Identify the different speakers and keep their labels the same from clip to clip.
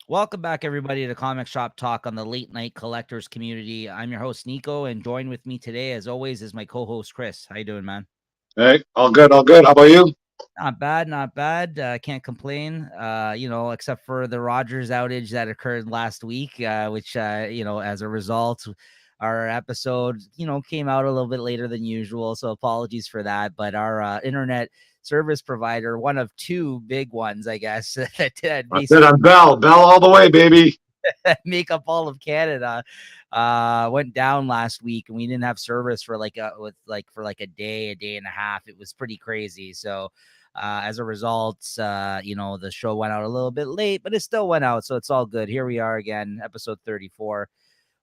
Speaker 1: Welcome back, everybody, to Comic Shop Talk on the Late Night Collectors community. I'm your host, Nico, and joined with me today, as always, is my co-host, Chris. How you doing, man?
Speaker 2: Hey, all good, all good. How about you?
Speaker 1: Not bad, not bad. Can't complain. Except for the Rogers outage that occurred last week, which as a result, our episode, came out a little bit later than usual. So apologies for that. But our internet service provider, one of two big ones, I guess, that
Speaker 2: That's it.
Speaker 1: basically
Speaker 2: I'm Bell all the way, baby.
Speaker 1: make up all of Canada went down last week, and we didn't have service for a day and a half. It was pretty crazy. So as a result, the show went out a little bit late, but it still went out, so it's all good. Here we are again, episode 34.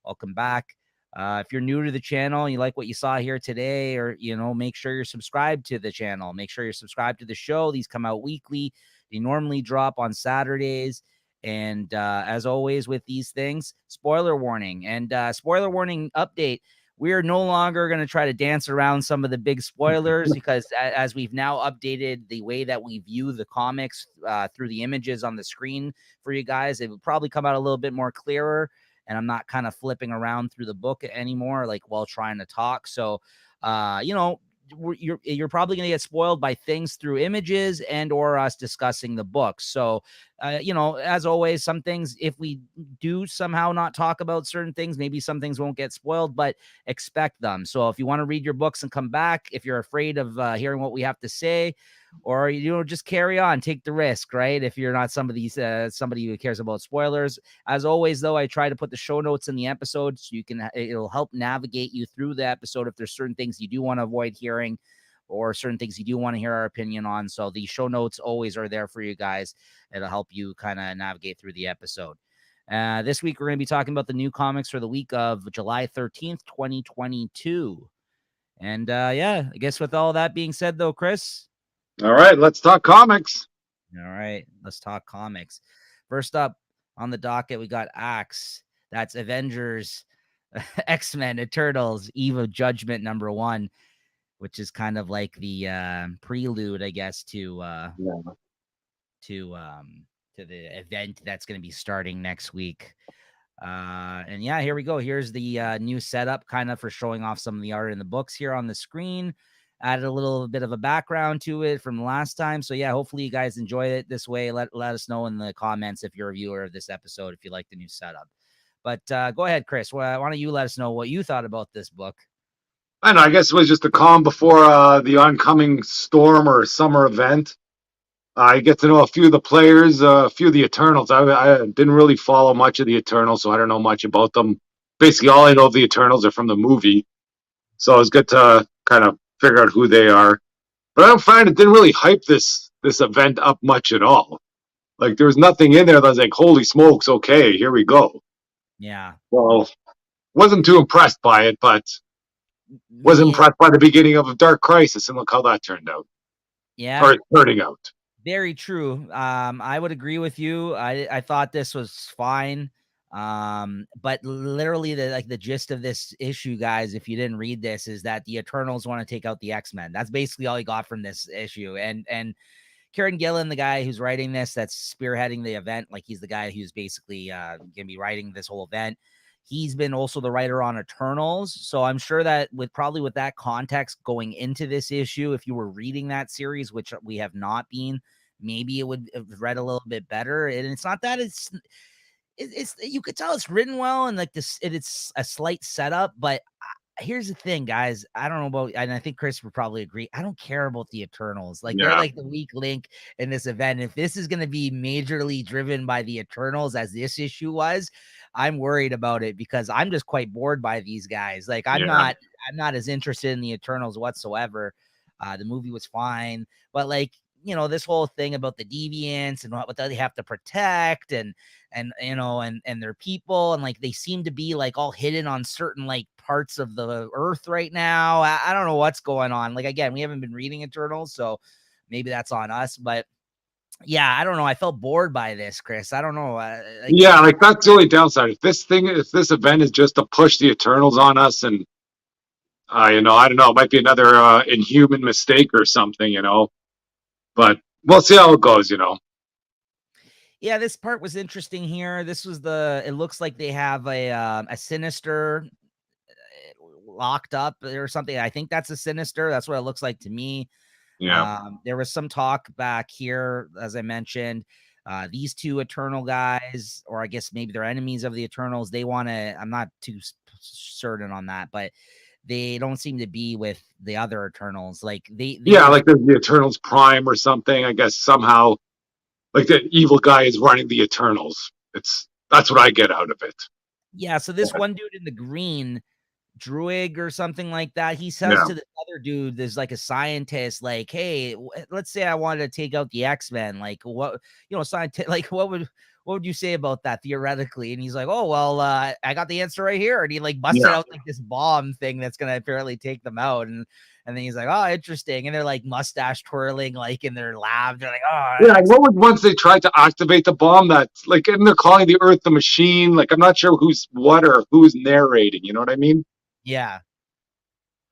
Speaker 1: Welcome back. If you're new to the channel and you like what you saw here today, or make sure you're subscribed to the channel. Make sure you're subscribed to the show. These come out weekly. They normally drop on Saturdays. And as always with these things, spoiler warning and spoiler warning update. We are no longer going to try to dance around some of the big spoilers because as we've now updated the way that we view the comics through the images on the screen for you guys, it will probably come out a little bit more clearer. And I'm not kind of flipping around through the book anymore, like while trying to talk. So, you're probably going to get spoiled by things through images and or us discussing the book. So, as always, some things, if we do somehow not talk about certain things, maybe some things won't get spoiled, but expect them. So if you want to read your books and come back, if you're afraid of hearing what we have to say, or just carry on, take the risk, right? If you're not somebody who cares about spoilers. As always, though, I try to put the show notes in the episode so it'll help navigate you through the episode if there's certain things you do want to avoid hearing or certain things you do want to hear our opinion on. So the show notes always are there for you guys. It'll help you kind of navigate through the episode. This week, we're going to be talking about the new comics for the week of July 13th, 2022. And I guess with all that being said, though, Chris.
Speaker 2: All right, let's talk comics.
Speaker 1: All right, let's talk comics. First up on the docket, we got Axe. That's Avengers, X-Men, Eternals, Eve of Judgment #1, which is kind of like the prelude, I guess,
Speaker 2: Yeah.
Speaker 1: to the event that's going to be starting next week. And yeah, here we go. Here's the new setup, kind of for showing off some of the art in the books here on the screen. Added a little bit of a background to it from last time. So yeah, hopefully you guys enjoy it this way. Let us know in the comments if you're a viewer of this episode, if you like the new setup. But go ahead, Chris. Why don't you let us know what you thought about this book?
Speaker 2: I know. I guess it was just a calm before the oncoming storm or summer event. I get to know a few of the players, a few of the Eternals. I didn't really follow much of the Eternals, so I don't know much about them. Basically, all I know of the Eternals are from the movie, so it was good to kind of figure out who they are. But I don't find it didn't really hype this event up much at all. Like there was nothing in there that was like, holy smokes, okay, here we go.
Speaker 1: Yeah.
Speaker 2: Well, wasn't too impressed by it, but was
Speaker 1: Yeah.
Speaker 2: impressed by the beginning of Dark Crisis, and look how that turned out.
Speaker 1: Yeah.
Speaker 2: Or it's turning out.
Speaker 1: Very true. I would agree with you. I thought this was fine. But literally the gist of this issue, guys, if you didn't read this, is that the Eternals want to take out the X-Men. That's basically all you got from this issue. And Kieran Gillen, the guy who's writing this, that's spearheading the event, like he's the guy who's basically gonna be writing this whole event. He's been also the writer on Eternals. So I'm sure that with that context going into this issue, if you were reading that series, which we have not been, maybe it would have read a little bit better. And it's not that it's you could tell it's written well and like this, it's a slight setup, but here's the thing, guys. I don't know about, and I think Chris would probably agree. I don't care about the Eternals. Like they're
Speaker 2: Yeah.
Speaker 1: like the weak link in this event. If this is going to be majorly driven by the Eternals, as this issue was, I'm worried about it because I'm just quite bored by these guys. Like
Speaker 2: Yeah.
Speaker 1: I'm not as interested in the Eternals whatsoever. The movie was fine, but like this whole thing about the deviants and what they have to protect and their people, and like they seem to be like all hidden on certain like parts of the earth right now. I don't know what's going on. Like again, we haven't been reading Eternals, so maybe that's on us. But yeah, I don't know. I felt bored by this, Chris. I don't know.
Speaker 2: Yeah, like that's the only downside. If this event is just to push the Eternals on us, and I don't know, it might be another inhuman mistake or something, but we'll see how it goes.
Speaker 1: Yeah, this part was interesting here. This was it looks like they have a sinister locked up or something. I think that's a sinister. That's what it looks like to me.
Speaker 2: Yeah.
Speaker 1: There was some talk back here, as I mentioned. These two Eternal guys, or I guess maybe they're enemies of the Eternals. They want to. I'm not too certain on that, but they don't seem to be with the other Eternals. Like they
Speaker 2: Yeah,
Speaker 1: were.
Speaker 2: like the Eternals Prime or something. I guess somehow, like the evil guy is running the Eternals. That's what I get out of it.
Speaker 1: Yeah. So this one dude in the green, Druig or something like that, he says
Speaker 2: Yeah.
Speaker 1: to the other dude, there's like a scientist, like, hey, let's say I wanted to take out the X-Men, like what, scientist, like what would you say about that theoretically? And he's like, oh well, I got the answer right here, and he like busted
Speaker 2: Yeah.
Speaker 1: out like this bomb thing that's gonna apparently take them out, and then he's like, oh, interesting, and they're like mustache twirling like in their lab, they're like, oh,
Speaker 2: Yeah, and what was once they tried to activate the bomb that's like, and they're calling the Earth the machine. Like, I'm not sure who's what or who's narrating. You know what I mean?
Speaker 1: yeah,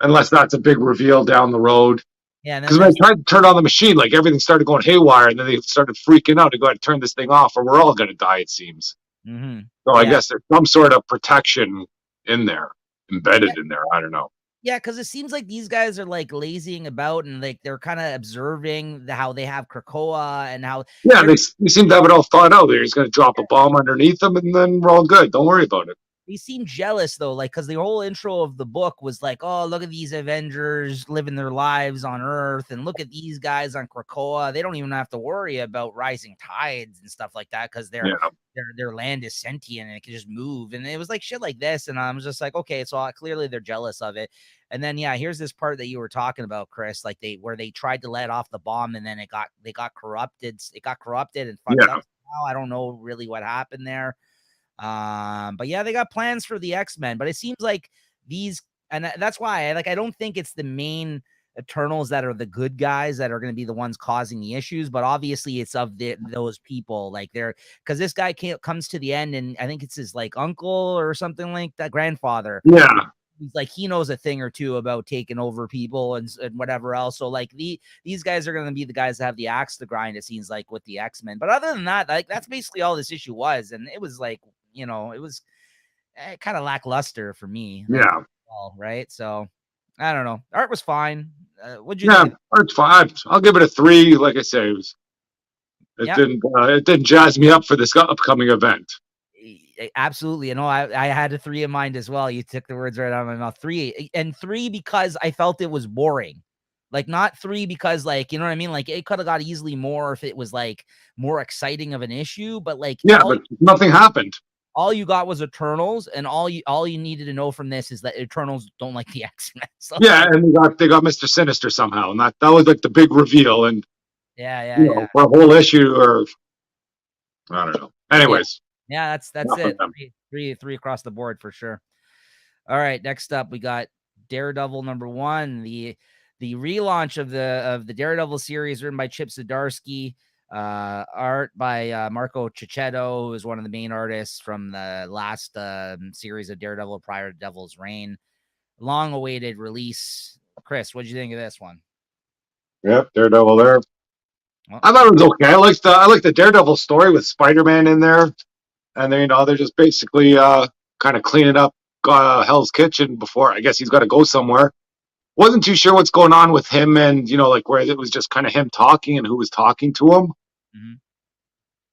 Speaker 2: Unless that's a big reveal down the road.
Speaker 1: yeah, and then
Speaker 2: Because when I
Speaker 1: there's
Speaker 2: tried to turn on the machine, like everything started going haywire, and then they started freaking out to go ahead and turn this thing off, or we're all going to die. It seems. So I
Speaker 1: yeah.
Speaker 2: guess there's some sort of protection in there,
Speaker 1: Yeah,
Speaker 2: embedded in there. I don't know.
Speaker 1: yeah, because it seems like these guys are like lazying about and like they're kind of observing how they have Krakoa and how
Speaker 2: Yeah,
Speaker 1: they're
Speaker 2: they seem to have it all thought out. They're just going to drop a bomb underneath them, and then we're all good. Don't worry about it.
Speaker 1: they seem jealous though, like because the whole intro of the book was like, oh, look at these Avengers living their lives on Earth, and look at these guys on Krakoa. They don't even have to worry about rising tides and stuff like that because
Speaker 2: Yeah,
Speaker 1: their land is sentient and it can just move. And it was like shit like this, and I was just like, okay, so clearly they're jealous of it. And then yeah, here's this part that you were talking about, Chris, like where they tried to let off the bomb and then they got corrupted. It got corrupted and fucked
Speaker 2: yeah,
Speaker 1: up. Now I don't know really what happened there. But yeah, they got plans for the X-Men, but it seems like these, and that's why I don't think it's the main Eternals that are the good guys that are going to be the ones causing the issues, but obviously it's of those people, like they're, because this guy comes to the end, and I think it's his like uncle or something like that, grandfather.
Speaker 2: yeah,
Speaker 1: He's like, he knows a thing or two about taking over people and whatever else. So like these guys are going to be the guys that have the axe to grind, it seems like, with the X-Men. But other than that, like that's basically all this issue was, and it was like, it was kind of lackluster for me, like,
Speaker 2: yeah.
Speaker 1: all right. So I don't know. Art was fine. What'd you
Speaker 2: Yeah,
Speaker 1: think?
Speaker 2: it's fine. I'll give it a 3. Like I say,
Speaker 1: Yeah,
Speaker 2: it didn't jazz me up for this upcoming event.
Speaker 1: absolutely. You know, I had a 3 in mind as well. You took the words right out of my mouth. 3 because I felt it was boring. Like not 3 because like, you know what I mean? Like it could have got easily more if it was like more exciting of an issue, but like
Speaker 2: Yeah, but nothing happened.
Speaker 1: all you got was Eternals, and all you needed to know from this is that Eternals don't like the X-Men. So
Speaker 2: Yeah,
Speaker 1: like,
Speaker 2: and they got Mr. Sinister somehow, and that was like the big reveal, and
Speaker 1: yeah.
Speaker 2: for a whole issue, or I don't know.
Speaker 1: Yeah.
Speaker 2: Anyways,
Speaker 1: Yeah, that's
Speaker 2: enough of
Speaker 1: it.
Speaker 2: them.
Speaker 1: Three across the board for sure. All right, next up we got Daredevil #1, the relaunch of the Daredevil series written by Chip Zdarsky, art by Marco Cicchetto, who is one of the main artists from the last series of Daredevil prior to Devil's Reign. Long awaited release. Chris, what did you think of this one?
Speaker 2: Yep, Daredevil there.
Speaker 1: Well,
Speaker 2: I thought it was okay. I like the Daredevil story with Spider-Man in there, and then they're just basically kind of cleaning up Hell's Kitchen before I guess he's got to go somewhere. Wasn't too sure what's going on with him, and like where it was just kind of him talking and who was talking to him,
Speaker 1: mm-hmm.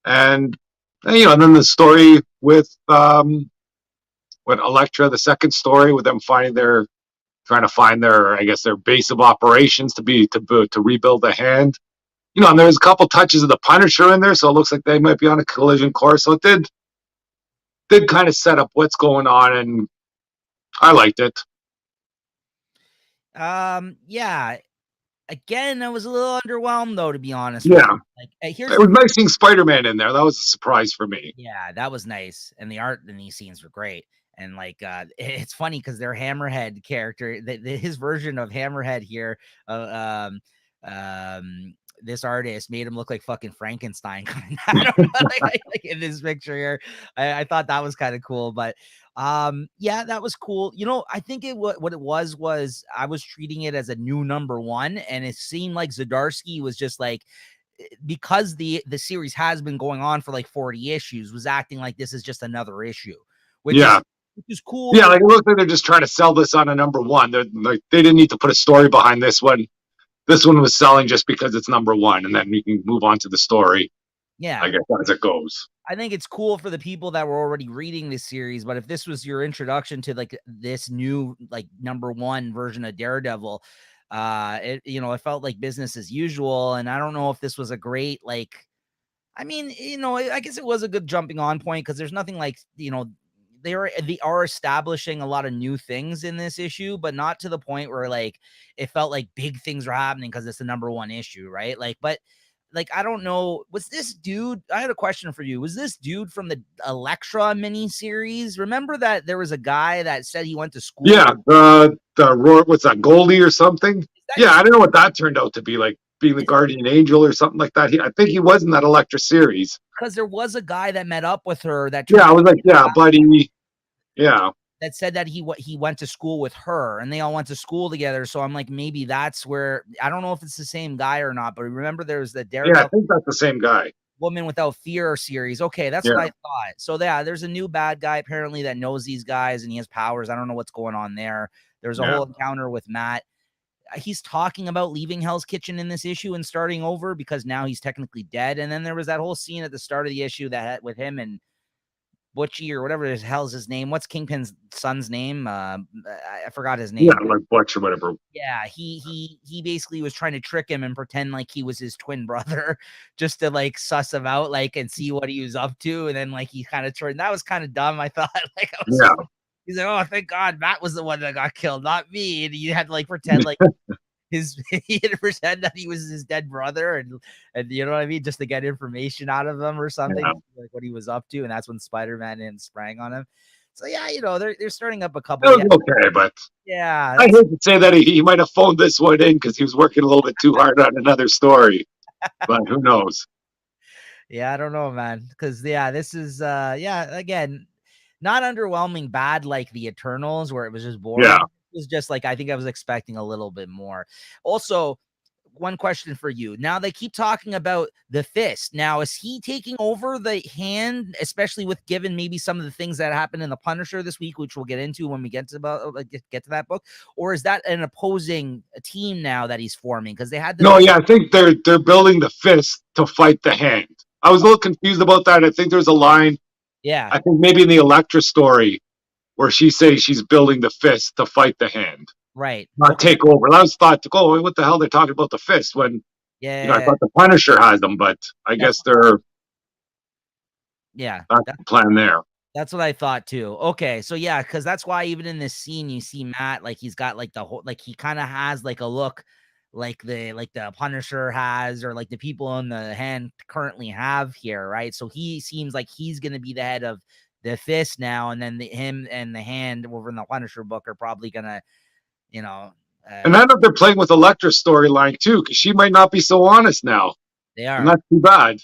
Speaker 2: and and then the story with with Elektra, the second story with them trying to find their, I guess, their base of operations to rebuild the hand. And there's a couple touches of the Punisher in there, so it looks like they might be on a collision course. So it did kind of set up what's going on, and I liked it.
Speaker 1: Yeah. Again, I was a little underwhelmed though, to be honest with
Speaker 2: Yeah,
Speaker 1: you. Like,
Speaker 2: it was nice seeing Spider-Man in there. That was a surprise for me.
Speaker 1: yeah, that was nice, and the art in these scenes were great. And like, it's funny because their Hammerhead character, his version of Hammerhead here, this artist made him look like fucking Frankenstein. I don't know, like in this picture here. I thought that was kind of cool, but yeah, that was cool. I think what it was I was treating it as a new #1, and it seemed like Zdarsky was just like because the series has been going on for like 40 issues, was acting like this is just another issue, which
Speaker 2: Yeah.
Speaker 1: is cool
Speaker 2: Yeah,
Speaker 1: for
Speaker 2: like it looks like they're just trying to sell this on a number one. They're like they didn't need to put a story behind this one. This one was selling just because it's number one, and then we can move on to the story, I
Speaker 1: yeah.
Speaker 2: guess, as it goes.
Speaker 1: I think it's cool for the people that were already reading this series, but if this was your introduction to like this new like number one version of Daredevil, it it felt like business as usual. And I don't know if this was a great like, I mean, I guess it was a good jumping on point because there's nothing like they are establishing a lot of new things in this issue, but not to the point where like it felt like big things were happening because it's the number one issue, right? Like, but like I don't know, was this dude? I had a question for you. Was this dude from the Elektra miniseries? Remember that there was a guy that said he went to school
Speaker 2: Yeah,
Speaker 1: with
Speaker 2: the what's that, Goldie or something?
Speaker 1: that
Speaker 2: Yeah,
Speaker 1: his
Speaker 2: I don't know what that turned out to be, like being the guardian angel or something like that. I think he was in that Electra series.
Speaker 1: because there was a guy that met up with her that
Speaker 2: Yeah,
Speaker 1: turned
Speaker 2: I
Speaker 1: out
Speaker 2: was like, yeah, buddy. Yeah,
Speaker 1: that said that he went to school with her and they all went to school together. So I'm like, maybe that's where I don't know if it's the same guy or not, but remember there was the
Speaker 2: yeah, I
Speaker 1: Daredevil
Speaker 2: think that's the same guy.
Speaker 1: Woman Without Fear series. Okay, that's what
Speaker 2: Yeah,
Speaker 1: I thought. So yeah, there's a new bad guy apparently that knows these guys and he has powers. I don't know what's going on there. There's a
Speaker 2: yeah.
Speaker 1: whole encounter with Matt. He's talking about leaving Hell's Kitchen in this issue and starting over because now he's technically dead. And then there was that whole scene at the start of the issue that had with him and Butchie or whatever the hell's his name. What's Kingpin's son's name? I forgot his
Speaker 2: Yeah,
Speaker 1: name.
Speaker 2: like Butch or whatever.
Speaker 1: Yeah, he basically was trying to trick him and pretend like he was his twin brother just to like suss him out, like and see what he was up to. And then like he kind of turned that was kind of dumb. I thought like I was
Speaker 2: Yeah,
Speaker 1: just, he's like, oh, thank God Matt was the one that got killed, not me. And you had to like pretend like his he had to pretend that he was his dead brother and you know what I mean, just to get information out of him or something,
Speaker 2: yeah.
Speaker 1: like what he was up to. And that's when Spider-Man and sprang on him. So yeah, they're starting up a couple.
Speaker 2: It
Speaker 1: Yeah,
Speaker 2: was okay, but
Speaker 1: yeah,
Speaker 2: I hate
Speaker 1: that's
Speaker 2: to say that he might have phoned this one in because he was working a little bit too hard on another story. But who knows?
Speaker 1: yeah, I don't know, man. Because yeah, this is yeah, again, not underwhelming bad like the Eternals, where it was just boring.
Speaker 2: Yeah.
Speaker 1: It was just like I think I was expecting a little bit more. Also, one question for you. Now they keep talking about the Fist. Now, is he taking over the Hand, especially with given maybe some of the things that happened in the Punisher this week, which we'll get into when we get to get to that book, or is that an opposing team now that he's forming? Because they had the
Speaker 2: No, yeah, I think they're building the fist to fight the hand. I was a little confused about that. I think there's a line,
Speaker 1: yeah,
Speaker 2: I think maybe in the Elektra story, where she says she's building the fist to fight the hand,
Speaker 1: right,
Speaker 2: not
Speaker 1: okay,
Speaker 2: take over. I was thought, oh, what the hell they're talking about the fist when I
Speaker 1: yeah,
Speaker 2: thought the Punisher has them, but I
Speaker 1: that's
Speaker 2: guess they're
Speaker 1: yeah.
Speaker 2: not the plan there.
Speaker 1: That's what I thought too. Okay, so yeah, because that's why even in this scene you see Matt like he's got like the whole like he kind of has like a look like the Punisher has or like the people in the Hand currently have here, right? So he seems like he's gonna be the head of the Fist now, and then him and the Hand over in the Punisher book are probably gonna you know
Speaker 2: And I know they're playing with Elektra's storyline too, because she might not be so honest now.
Speaker 1: they
Speaker 2: And
Speaker 1: are.
Speaker 2: that's too bad.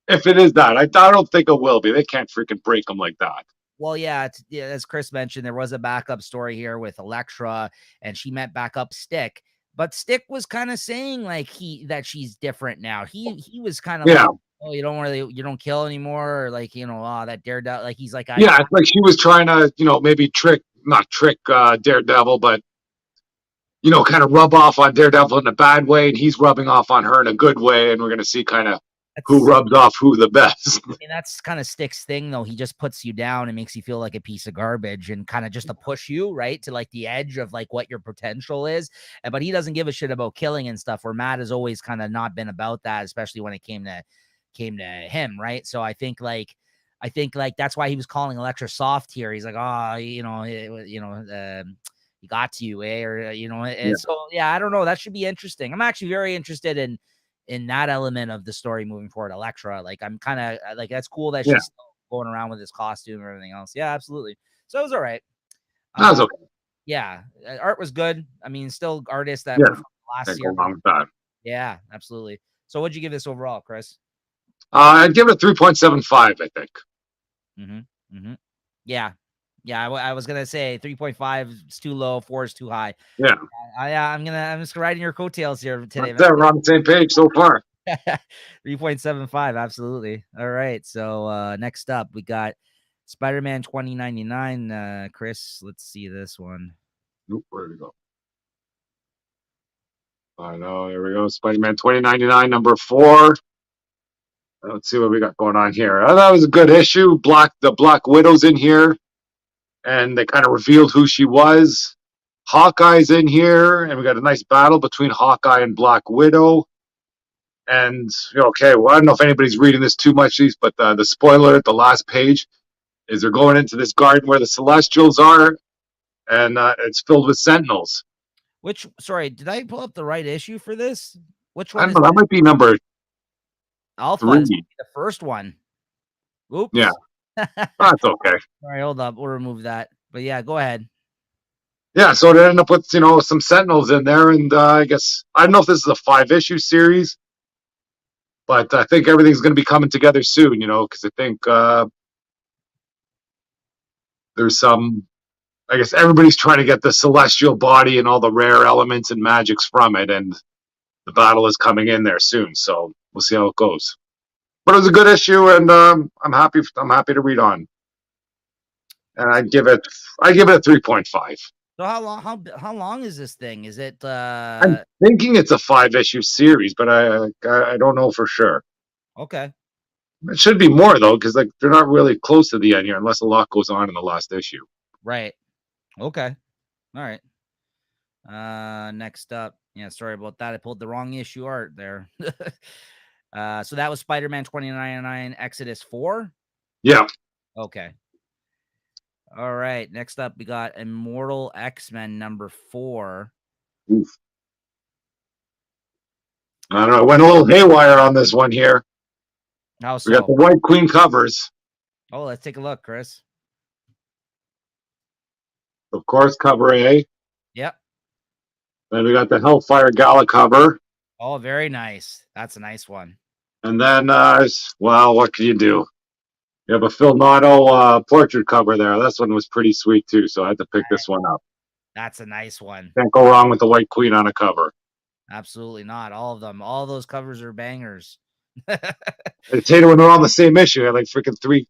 Speaker 2: If it is that, I don't think it will be. They can't freaking break them like that.
Speaker 1: Well, yeah, yeah, as Chris mentioned, there was a backup story here with Elektra, and she met backup Stick. But Stick was kind of saying like that she's different now. He was kind of
Speaker 2: Yeah.
Speaker 1: like, oh, you don't kill anymore, or like oh that Daredevil, like he's like
Speaker 2: Yeah, it's like she was trying to, maybe not trick Daredevil, but kind of rub off on Daredevil in a bad way, and he's rubbing off on her in a good way, and we're gonna see kind of who
Speaker 1: that's
Speaker 2: rubs off who the best.
Speaker 1: I mean that's kind of Stick's thing though. He just puts you down and makes you feel like a piece of garbage and kind of just to push you right to like the edge of like what your potential is. But he doesn't give a shit about killing and stuff. Where Matt has always kind of not been about that, especially when it came to him, right? So I think like that's why he was calling Elektra soft here. He's like, oh, he got to you, eh? Or
Speaker 2: Yeah.
Speaker 1: and so yeah, I don't know. That should be interesting. I'm actually very interested in that element of the story moving forward. Elektra, like I'm kind of like that's cool that
Speaker 2: Yeah,
Speaker 1: she's still going around with his costume and everything else. Yeah, absolutely. So it was all right.
Speaker 2: that was
Speaker 1: Uh,
Speaker 2: okay.
Speaker 1: yeah, art was good. I mean, still artists that were
Speaker 2: Yeah,
Speaker 1: from last
Speaker 2: can't go
Speaker 1: year.
Speaker 2: wrong with that.
Speaker 1: Yeah, absolutely. So what'd you give this overall, Chris?
Speaker 2: I'd give it a 3.75, I think.
Speaker 1: Mm-hmm. Mm-hmm. Yeah. Yeah, I was gonna say 3.5 is too low, 4 is too high.
Speaker 2: Yeah,
Speaker 1: I'm just riding your coattails here today,
Speaker 2: that's
Speaker 1: man.
Speaker 2: it. We're on the same page so far.
Speaker 1: 3.75. Absolutely. All right. So next up, we got Spider-Man 2099. Chris, let's see this one.
Speaker 2: Oop, where'd it go? I know. Here we go. Spider-Man 2099, number 4. Let's see what we got going on here. That was a good issue. The Black Widow's in here, and they kind of revealed who she was. Hawkeye's in here, and we got a nice battle between Hawkeye and Black Widow. And okay, well, I don't know if anybody's reading this too much, but the spoiler at the last page is they're going into this garden where the Celestials are, and it's filled with Sentinels.
Speaker 1: Sorry, did I pull up the right issue for this? Which
Speaker 2: I
Speaker 1: one
Speaker 2: don't
Speaker 1: is
Speaker 2: know. That might be number
Speaker 1: Alpha?
Speaker 2: 3.
Speaker 1: Is the first one. Oops.
Speaker 2: Yeah, that's okay.
Speaker 1: All right, hold up. We'll remove that. But yeah, go ahead.
Speaker 2: Yeah, so they end up with some Sentinels in there, and I guess I don't know if this is a 5-issue series, but I think everything's going to be coming together soon. Because I think there's some. I guess everybody's trying to get the celestial body and all the rare elements and magics from it, and the battle is coming in there soon. So we'll see how it goes. But it was a good issue, and I'm happy. I'm happy to read on. And I give it a 3.5.
Speaker 1: So how long is this thing? Is it
Speaker 2: I'm thinking it's a 5-issue series, but I don't know for sure.
Speaker 1: Okay.
Speaker 2: It should be more though, because they're not really close to the end here, unless a lot goes on in the last issue.
Speaker 1: Right. Okay. All right. Next up. Yeah, sorry about that. I pulled the wrong issue art there. So that was Spider-Man 2099 Exodus 4.
Speaker 2: Yeah.
Speaker 1: Okay. All right. Next up, we got Immortal X-Men number 4.
Speaker 2: Oof. I don't know. I went a little haywire on this one here.
Speaker 1: How so?
Speaker 2: We got the White Queen covers.
Speaker 1: Oh, let's take a look, Chris.
Speaker 2: Of course, cover A.
Speaker 1: Yep.
Speaker 2: Then we got the Hellfire Gala cover.
Speaker 1: Oh, very nice. That's a nice one.
Speaker 2: And then, well, what can you do? You have a Phil Notto portrait cover there. This one was pretty sweet too, so I had to pick this one up.
Speaker 1: That's a nice one.
Speaker 2: Can't go wrong with the White Queen on a cover.
Speaker 1: Absolutely not. All of them. All those covers are bangers.
Speaker 2: It's hated when they're all the same issue. I had like freaking three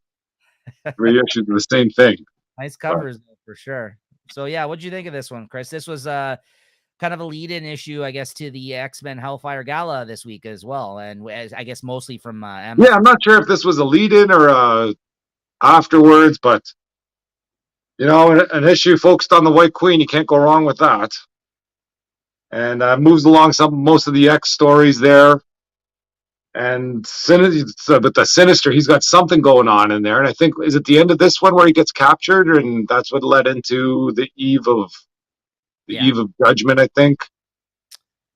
Speaker 2: issues of the same thing.
Speaker 1: Nice covers for sure. So yeah, what'd you think of this one, Chris? This was kind of a lead-in issue, I guess, to the X-Men Hellfire Gala this week as well, and I guess mostly from Emma.
Speaker 2: Yeah, I'm not sure if this was a lead-in or afterwards, but an issue focused on the White Queen, you can't go wrong with that. And moves along most of the X stories there. And but the Sinister, he's got something going on in there. And I think, is it the end of this one where he gets captured? And that's what led into the eve of judgment, I think.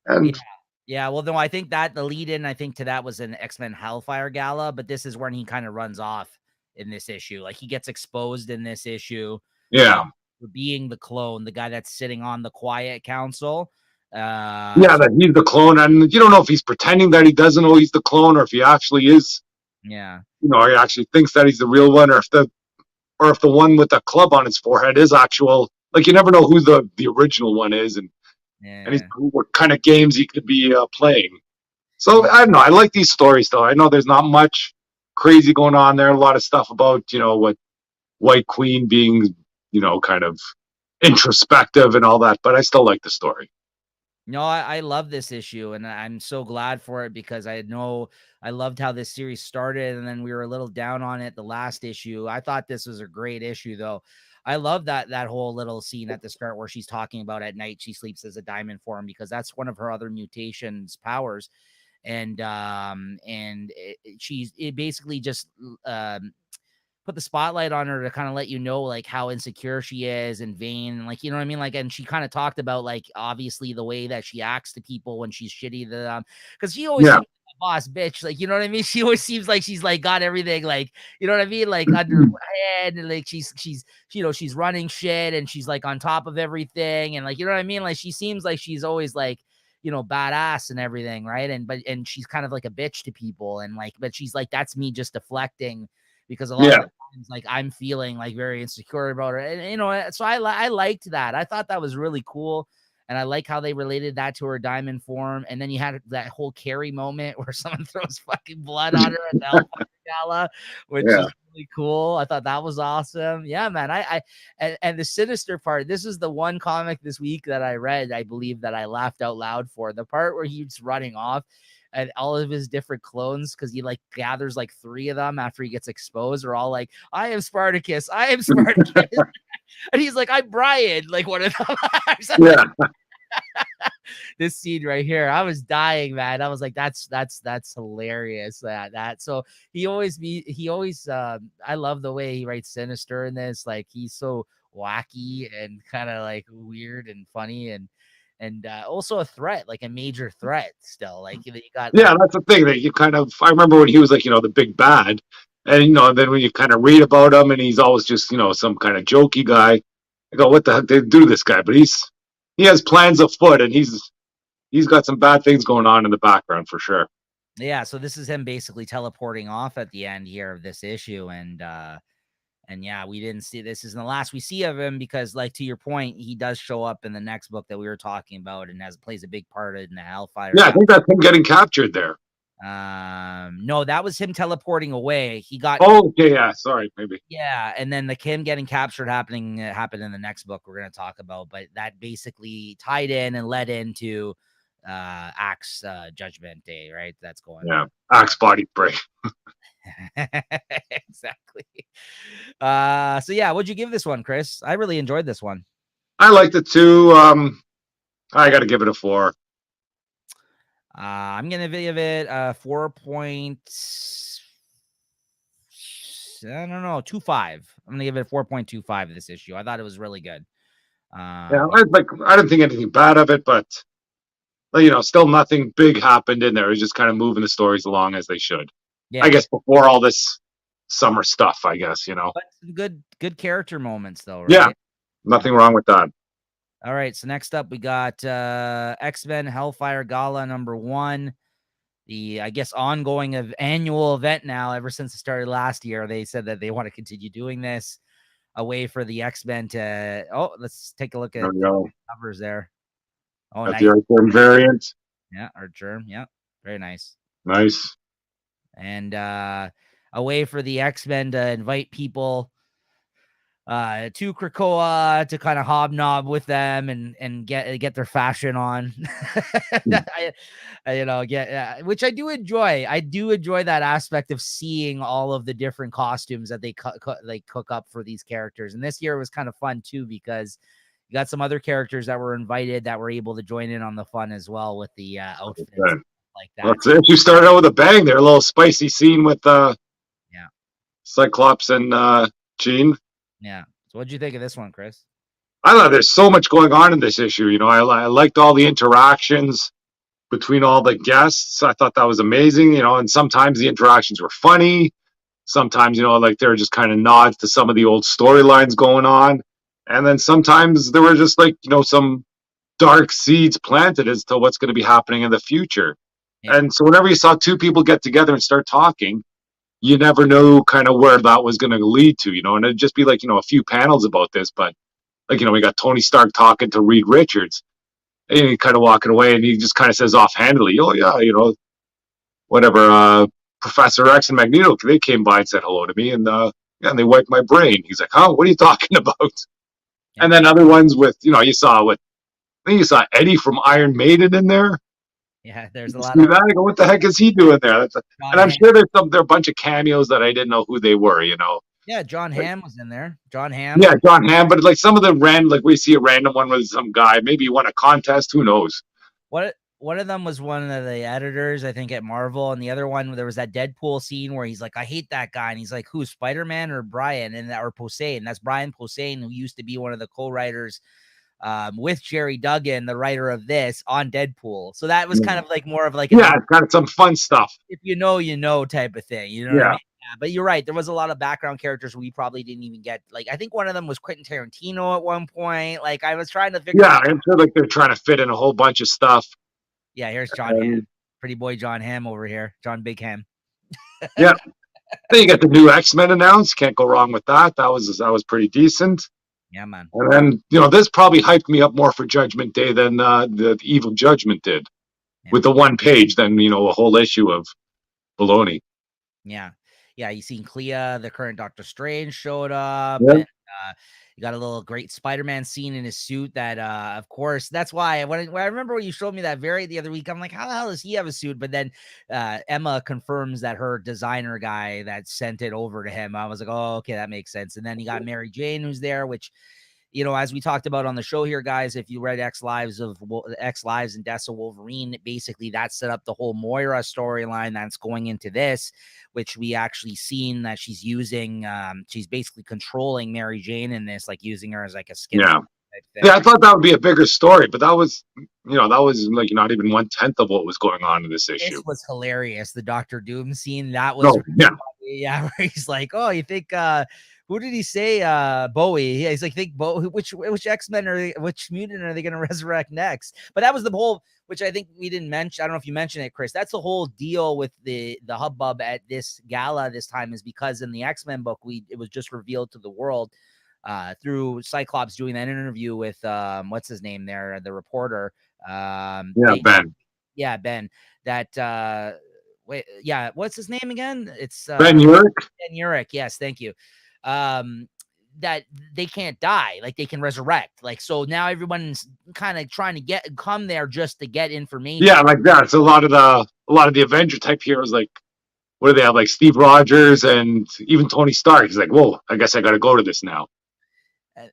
Speaker 2: And
Speaker 1: yeah. Well, no, I think that the lead in, I think, to that was an X-Men Hellfire Gala, but this is when he kind of runs off in this issue. Like he gets exposed in this issue.
Speaker 2: Yeah.
Speaker 1: For being the clone, the guy that's sitting on the Quiet Council.
Speaker 2: That he's the clone, and you don't know if he's pretending that he doesn't know he's the clone, or if he actually is.
Speaker 1: Yeah,
Speaker 2: he actually thinks that he's the real one, or if the one with the club on his forehead is actual. Like you never know who the original one is, and what kind of games he could be playing. So I don't know. I like these stories though. I know there's not much crazy going on there. A lot of stuff about what White Queen being kind of introspective and all that, but I still like the story.
Speaker 1: No, I love this issue, and I'm so glad for it because I know I loved how this series started, and then we were a little down on it the last issue. I thought this was a great issue, though. I love that whole little scene at the start where she's talking about at night she sleeps as a diamond form because that's one of her other mutations powers, and it basically just put the spotlight on her to kind of let you know like how insecure she is and vain, and like, you know what I mean? Like, and she kind of talked about like obviously the way that she acts to people when she's shitty to them, because she always seems like a boss bitch, like, you know what I mean? She always seems like she's like got everything, like, you know what I mean, like under her head, and like she's she's running shit and she's like on top of everything, and like, you know what I mean? Like she seems like she's always like, badass and everything, right? And she's kind of like a bitch to people, and like, but she's like, that's me just deflecting, because a lot of the times, like, I'm feeling like very insecure about her, and so I liked that. I thought that was really cool. And I like how they related that to her diamond form. And then you had that whole Carrie moment where someone throws fucking blood on her at the Hellfire Gala, which
Speaker 2: Yeah.
Speaker 1: is really cool. I thought that was awesome. Yeah, man. And the sinister part, this is the one comic this week that I read, I believe, that I laughed out loud for. The part where he's running off and all of his different clones, because he like gathers like 3 of them after he gets exposed, are all like, I am Spartacus, I am Spartacus. And he's like, I'm Brian, like one of them.
Speaker 2: Yeah.
Speaker 1: This scene right here, I was dying, man. I was like, that's hilarious. That so he always I love the way he writes Sinister in this. Like, he's so wacky and kind of like weird and funny, and also a threat, like a major threat still. Like, you got
Speaker 2: Yeah,
Speaker 1: like,
Speaker 2: that's the thing that you kind of. I remember when he was like, the big bad, and then when you kind of read about him, and he's always just some kind of jokey guy. I go, what the heck they do to this guy? But he has plans afoot, and he's got some bad things going on in the background for sure.
Speaker 1: yeah, so this is him basically teleporting off at the end here of this issue, and yeah, we didn't see, this isn't the last we see of him, because like, to your point, he does show up in the next book that we were talking about and plays a big part in the Hellfire
Speaker 2: Yeah, I
Speaker 1: Gala.
Speaker 2: think that's him getting captured there.
Speaker 1: No, that was him teleporting away. He got,
Speaker 2: Oh, okay, yeah, sorry, maybe.
Speaker 1: yeah, and then the Kim getting captured happened in the next book we're going to talk about, but that basically tied in and led into Axe Judgment Day, right? That's going
Speaker 2: Yeah,
Speaker 1: on.
Speaker 2: Axe body spray.
Speaker 1: Exactly. So yeah, what'd you give this one, Chris? I really enjoyed this one.
Speaker 2: I liked it too. I got to give it a 4.
Speaker 1: I'm gonna give it a 25. I'm gonna give it a 4.25 this issue. I thought it was really good.
Speaker 2: Yeah,
Speaker 1: Yeah,
Speaker 2: I didn't think anything bad of it, but still nothing big happened in there. It was just kind of moving the stories along as they should. I
Speaker 1: yeah,
Speaker 2: guess before all this summer stuff, I guess.
Speaker 1: but some good character moments though,
Speaker 2: Yeah,
Speaker 1: right? Yeah.
Speaker 2: nothing wrong with that.
Speaker 1: All right. So next up, we got X-Men Hellfire Gala #1. The, I guess, ongoing of annual event now. Ever since it started last year, they said that they want to continue doing this. A way for the X-Men to. Oh, let's take a look
Speaker 2: There
Speaker 1: at
Speaker 2: we go.
Speaker 1: covers there. Oh,
Speaker 2: That's
Speaker 1: nice.
Speaker 2: the Earthworm variant.
Speaker 1: Yeah, or germ. Yeah, very nice.
Speaker 2: Nice.
Speaker 1: And a way for the X-Men to invite people to Krakoa to kind of hobnob with them and get their fashion on. Which I do enjoy. I do enjoy that aspect of seeing all of the different costumes that they cook up for these characters. And this year was kind of fun too, because you got some other characters that were invited that were able to join in on the fun as well with the outfits
Speaker 2: Okay.
Speaker 1: like that.
Speaker 2: That's it. You started out with a bang there. A little spicy scene with
Speaker 1: Yeah.
Speaker 2: Cyclops and Jean.
Speaker 1: Yeah. So what'd you think of this one, Chris?
Speaker 2: I thought there's so much going on in this issue. I liked all the interactions between all the guests. I thought that was amazing. And sometimes the interactions were funny. Sometimes, like they were just kind of nods to some of the old storylines going on. And then sometimes there were just like, some dark seeds planted as to what's going to be happening in the future.
Speaker 1: Yeah.
Speaker 2: And so whenever you saw 2 people get together and start talking, you never knew kind of where that was going to lead to, and it'd just be like, a few panels about this. But like, we got Tony Stark talking to Reed Richards, and he kind of walking away, and he just kind of says offhandedly, oh yeah, whatever, Professor X and Magneto, they came by and said hello to me, and and they wiped my brain. He's like, huh, what are you talking about?
Speaker 1: Yeah.
Speaker 2: And then other ones with, you saw I think you saw Eddie from Iron Maiden in there.
Speaker 1: Yeah, there's a
Speaker 2: You
Speaker 1: lot
Speaker 2: see
Speaker 1: of
Speaker 2: that? I go, what the heck is he doing there? And I'm sure there are a bunch of cameos that I didn't know who they were.
Speaker 1: Yeah, John
Speaker 2: Like,
Speaker 1: Hamm was in there. John Hamm.
Speaker 2: yeah, John Hamm, but like some of the like we see a random one with some guy. Maybe he won a contest. Who knows?
Speaker 1: One of them was one of the editors, I think, at Marvel, and the other one, there was that Deadpool scene where he's like, "I hate that guy," and he's like, "Who, Spider-Man or Brian?" Or Posehn? That's Brian Posehn, who used to be one of the co-writers with Jerry Duggan, the writer of this, on Deadpool. So that was kind of like more of like,
Speaker 2: yeah, it's got some fun stuff.
Speaker 1: if you know type of thing. You know what I mean? Yeah, but you're right. There was a lot of background characters we probably didn't even get. Like, I think one of them was Quentin Tarantino at one point. Like, I was trying to figure out.
Speaker 2: I'm sure like they're trying to fit in a whole bunch of stuff.
Speaker 1: Yeah, here's John Hamm. Pretty boy John Hamm over here. John Big Ham.
Speaker 2: Yeah. Then you got the new X-Men announced. Can't go wrong with that. That was pretty decent.
Speaker 1: Yeah, man.
Speaker 2: And then, this probably hyped me up more for Judgment Day than the Evil Judgment did
Speaker 1: Yeah.
Speaker 2: with the one page than, a whole issue of baloney.
Speaker 1: Yeah. Yeah. You seen Clea, the current Doctor Strange, showed up,
Speaker 2: Yeah.
Speaker 1: and you got a little great Spider-Man scene in his suit that of course, that's why when I remember when you showed me that the other week, I'm like, how the hell does he have a suit? But then Emma confirms that her designer guy that sent it over to him. I was like, oh, okay, that makes sense. And then you got Mary Jane who's there, which, as we talked about on the show here, guys, if you read X Lives and Deaths of Wolverine, basically that set up the whole Moira storyline that's going into this, which we actually seen that she's using. She's basically controlling Mary Jane in this, like using her as like a skin
Speaker 2: Yeah.
Speaker 1: type thing.
Speaker 2: Yeah, I thought that would be a bigger story, but that was like not even 1/10 of what was going on in this issue.
Speaker 1: This was hilarious. The Doctor Doom scene, that was
Speaker 2: No, yeah.
Speaker 1: yeah, where he's like, oh, you think who did he say? Bowie. Yeah, he's like, think which X-Men which mutant are they gonna resurrect next? But that was the whole, which I think we didn't mention. I don't know if you mentioned it, Chris. That's the whole deal with the hubbub at this gala this time, is because in the X-Men book, it was just revealed to the world through Cyclops doing that interview with what's his name there, the reporter.
Speaker 2: Ben.
Speaker 1: Yeah, Ben. That wait, yeah, what's his name again? It's
Speaker 2: Ben Urich.
Speaker 1: Ben Urich. Yes, thank you. That they can't die, like they can resurrect. Like, so now everyone's kind of trying to come there just to get information.
Speaker 2: Yeah, like that. So a lot of the Avenger type heroes, like, what do they have? Like Steve Rogers and even Tony Stark. He's like, whoa, I guess I got to go to this now.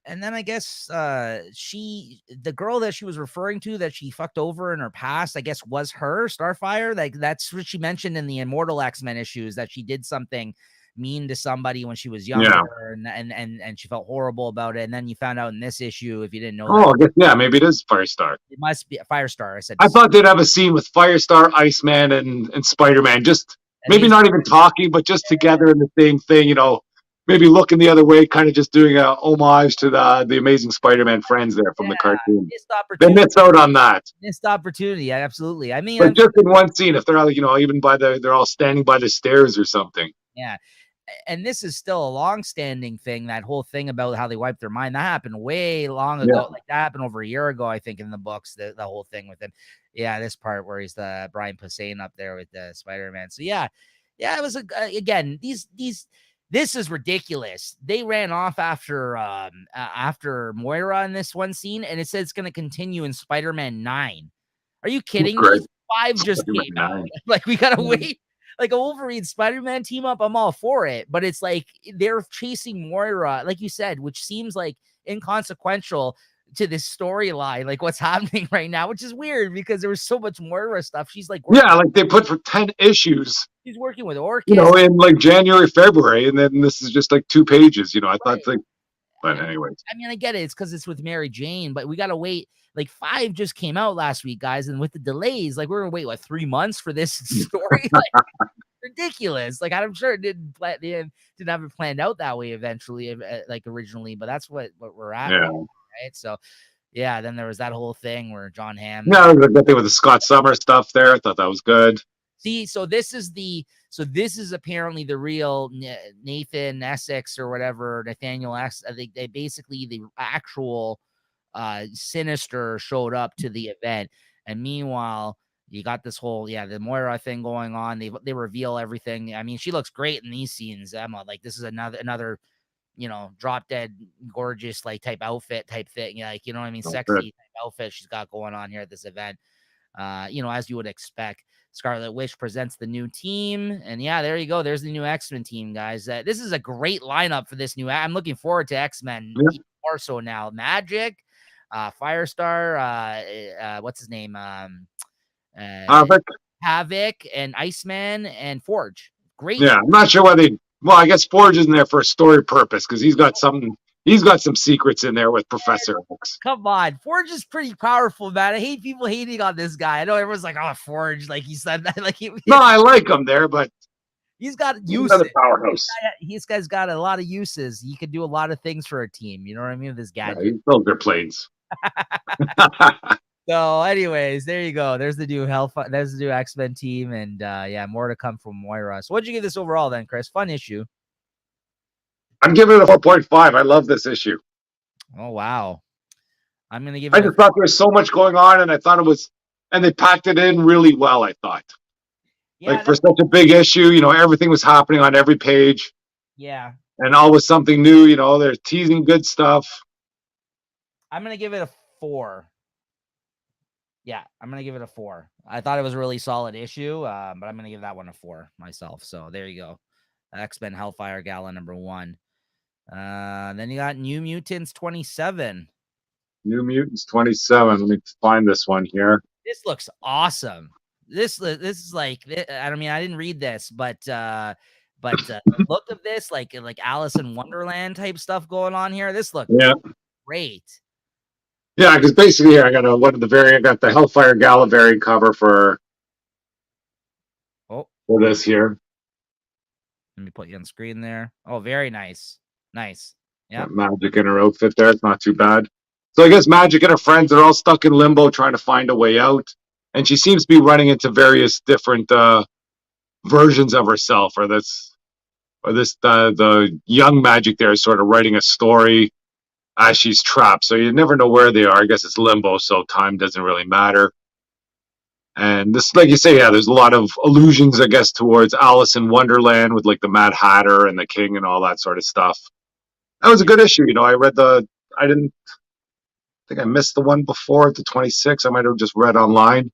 Speaker 1: And then I guess the girl that she was referring to that she fucked over in her past, I guess was her, Starfire. Like, that's what she mentioned in the Immortal X-Men issues, that she did something mean to somebody when she was younger, and she felt horrible about it. And then you found out in this issue, if you didn't know that.
Speaker 2: I guess, yeah, maybe it is Firestar.
Speaker 1: It must be Firestar. I said,
Speaker 2: I thought they'd have a scene with Firestar, Iceman, and Spider-Man, just maybe not even talking, but just together in the same thing, maybe looking the other way, kind of just doing a homage to the Amazing Spider-Man friends there from the cartoon. They missed out on that.
Speaker 1: Missed opportunity, absolutely. I mean,
Speaker 2: but just in one scene, if they're all, even they're all standing by the stairs or something.
Speaker 1: Yeah. And this is still a long-standing thing, that whole thing about how they wiped their mind. That happened way long ago. Like, that happened over a year ago, I think, in the books, the whole thing with him. Yeah, this part where he's the Brian Posehn up there with the Spider-Man. So yeah, it was again, this is ridiculous. They ran off after Moira in this one scene, and it says it's going to continue in Spider-Man 9. Are you kidding me? 5 just came out. Like, we gotta wait. Like, a Wolverine Spider-Man team up, I'm all for it. But it's like they're chasing Moira, like you said, which seems like inconsequential to this storyline, like what's happening right now, which is weird because there was so much Moira stuff. She's like,
Speaker 2: like they put for 10 issues.
Speaker 1: She's working with Orchis,
Speaker 2: in like January, February, and then this is just like 2 pages. I thought, like, but anyways.
Speaker 1: I mean, I get it. It's because it's with Mary Jane, but we gotta wait. Like, 5 just came out last week, guys, and with the delays, like, we're gonna wait 3 months for this story. Like, ridiculous. Like, I'm sure it didn't have it planned out that way eventually, like originally, but that's what we're at, right? So yeah, then there was that whole thing where John Hamm.
Speaker 2: Yeah, there was a good thing with the Scott Summers stuff there. I thought that was good.
Speaker 1: See, so this is apparently the real Nathan Essex or whatever, Nathaniel X. I think they basically, the actual Sinister showed up to the event, and meanwhile you got this whole the Moira thing going on. They reveal everything. I mean, she looks great in these scenes, Emma. Like, this is another drop dead gorgeous like type outfit type thing, like, you know what I mean, sexy type outfit she's got going on here at this event. As you would expect. Scarlet Witch presents the new team, and there you go. There's the new X-Men team, guys. This is a great lineup for this new. I'm looking forward to X-Men even more so now. Magic, Firestar, what's his name? Havoc, and Iceman, and Forge. Great.
Speaker 2: Yeah, I'm not sure why they. Well, I guess Forge isn't there for a story purpose because he's got some secrets in there with Professor X.
Speaker 1: Come on, Forge is pretty powerful, man. I hate people hating on this guy. I know everyone's like, "Oh, Forge," like he said that. Like,
Speaker 2: no, I like him there, but
Speaker 1: he's got uses.
Speaker 2: Another powerhouse.
Speaker 1: This guy's got a lot of uses. He could do a lot of things for a team. You know what I mean? With this gadget,
Speaker 2: he builds their planes.
Speaker 1: So, anyways, there you go. There's the new There's the new X-Men team, and more to come from Moira. So, what'd you give this overall, then, Chris? Fun issue.
Speaker 2: I'm giving it a 4.5. I love this issue.
Speaker 1: Oh wow. I'm gonna give
Speaker 2: I
Speaker 1: it a
Speaker 2: just thought there was so much going on, and I thought it was, and they packed it in really well. I thought, like
Speaker 1: yeah,
Speaker 2: for such a big issue, everything was happening on every page,
Speaker 1: yeah.
Speaker 2: and always something new. They're teasing good stuff.
Speaker 1: I'm gonna give it a 4. Yeah, I'm gonna give it a 4. I thought it was a really solid issue, but I'm gonna give that one a 4 myself. So there you go. X-Men Hellfire Gala #1. Then you got New Mutants 27.
Speaker 2: New Mutants 27. Let me find this one here.
Speaker 1: This looks awesome. This is like, I mean, I didn't read this, but the look of this, like Alice in Wonderland type stuff going on here. This looked
Speaker 2: Yeah,
Speaker 1: great.
Speaker 2: yeah, because basically here I got one of the variant. I got the Hellfire Gala variant cover
Speaker 1: Oh,
Speaker 2: for this here.
Speaker 1: let me put you on screen there. Oh, very nice. Nice. Yeah.
Speaker 2: Got Magic in her outfit there. It's not too bad. So I guess Magic and her friends are all stuck in limbo trying to find a way out. And she seems to be running into various different versions of herself, or this the young Magic there is sort of writing a story as she's trapped. So you never know where they are. I guess it's limbo, so time doesn't really matter. And this, like you say, yeah, there's a lot of allusions, I guess, towards Alice in Wonderland with like the Mad Hatter and the King and all that sort of stuff. That was a
Speaker 1: Yeah.
Speaker 2: good issue. I didn't think I missed the one before the 26. I might have just read online.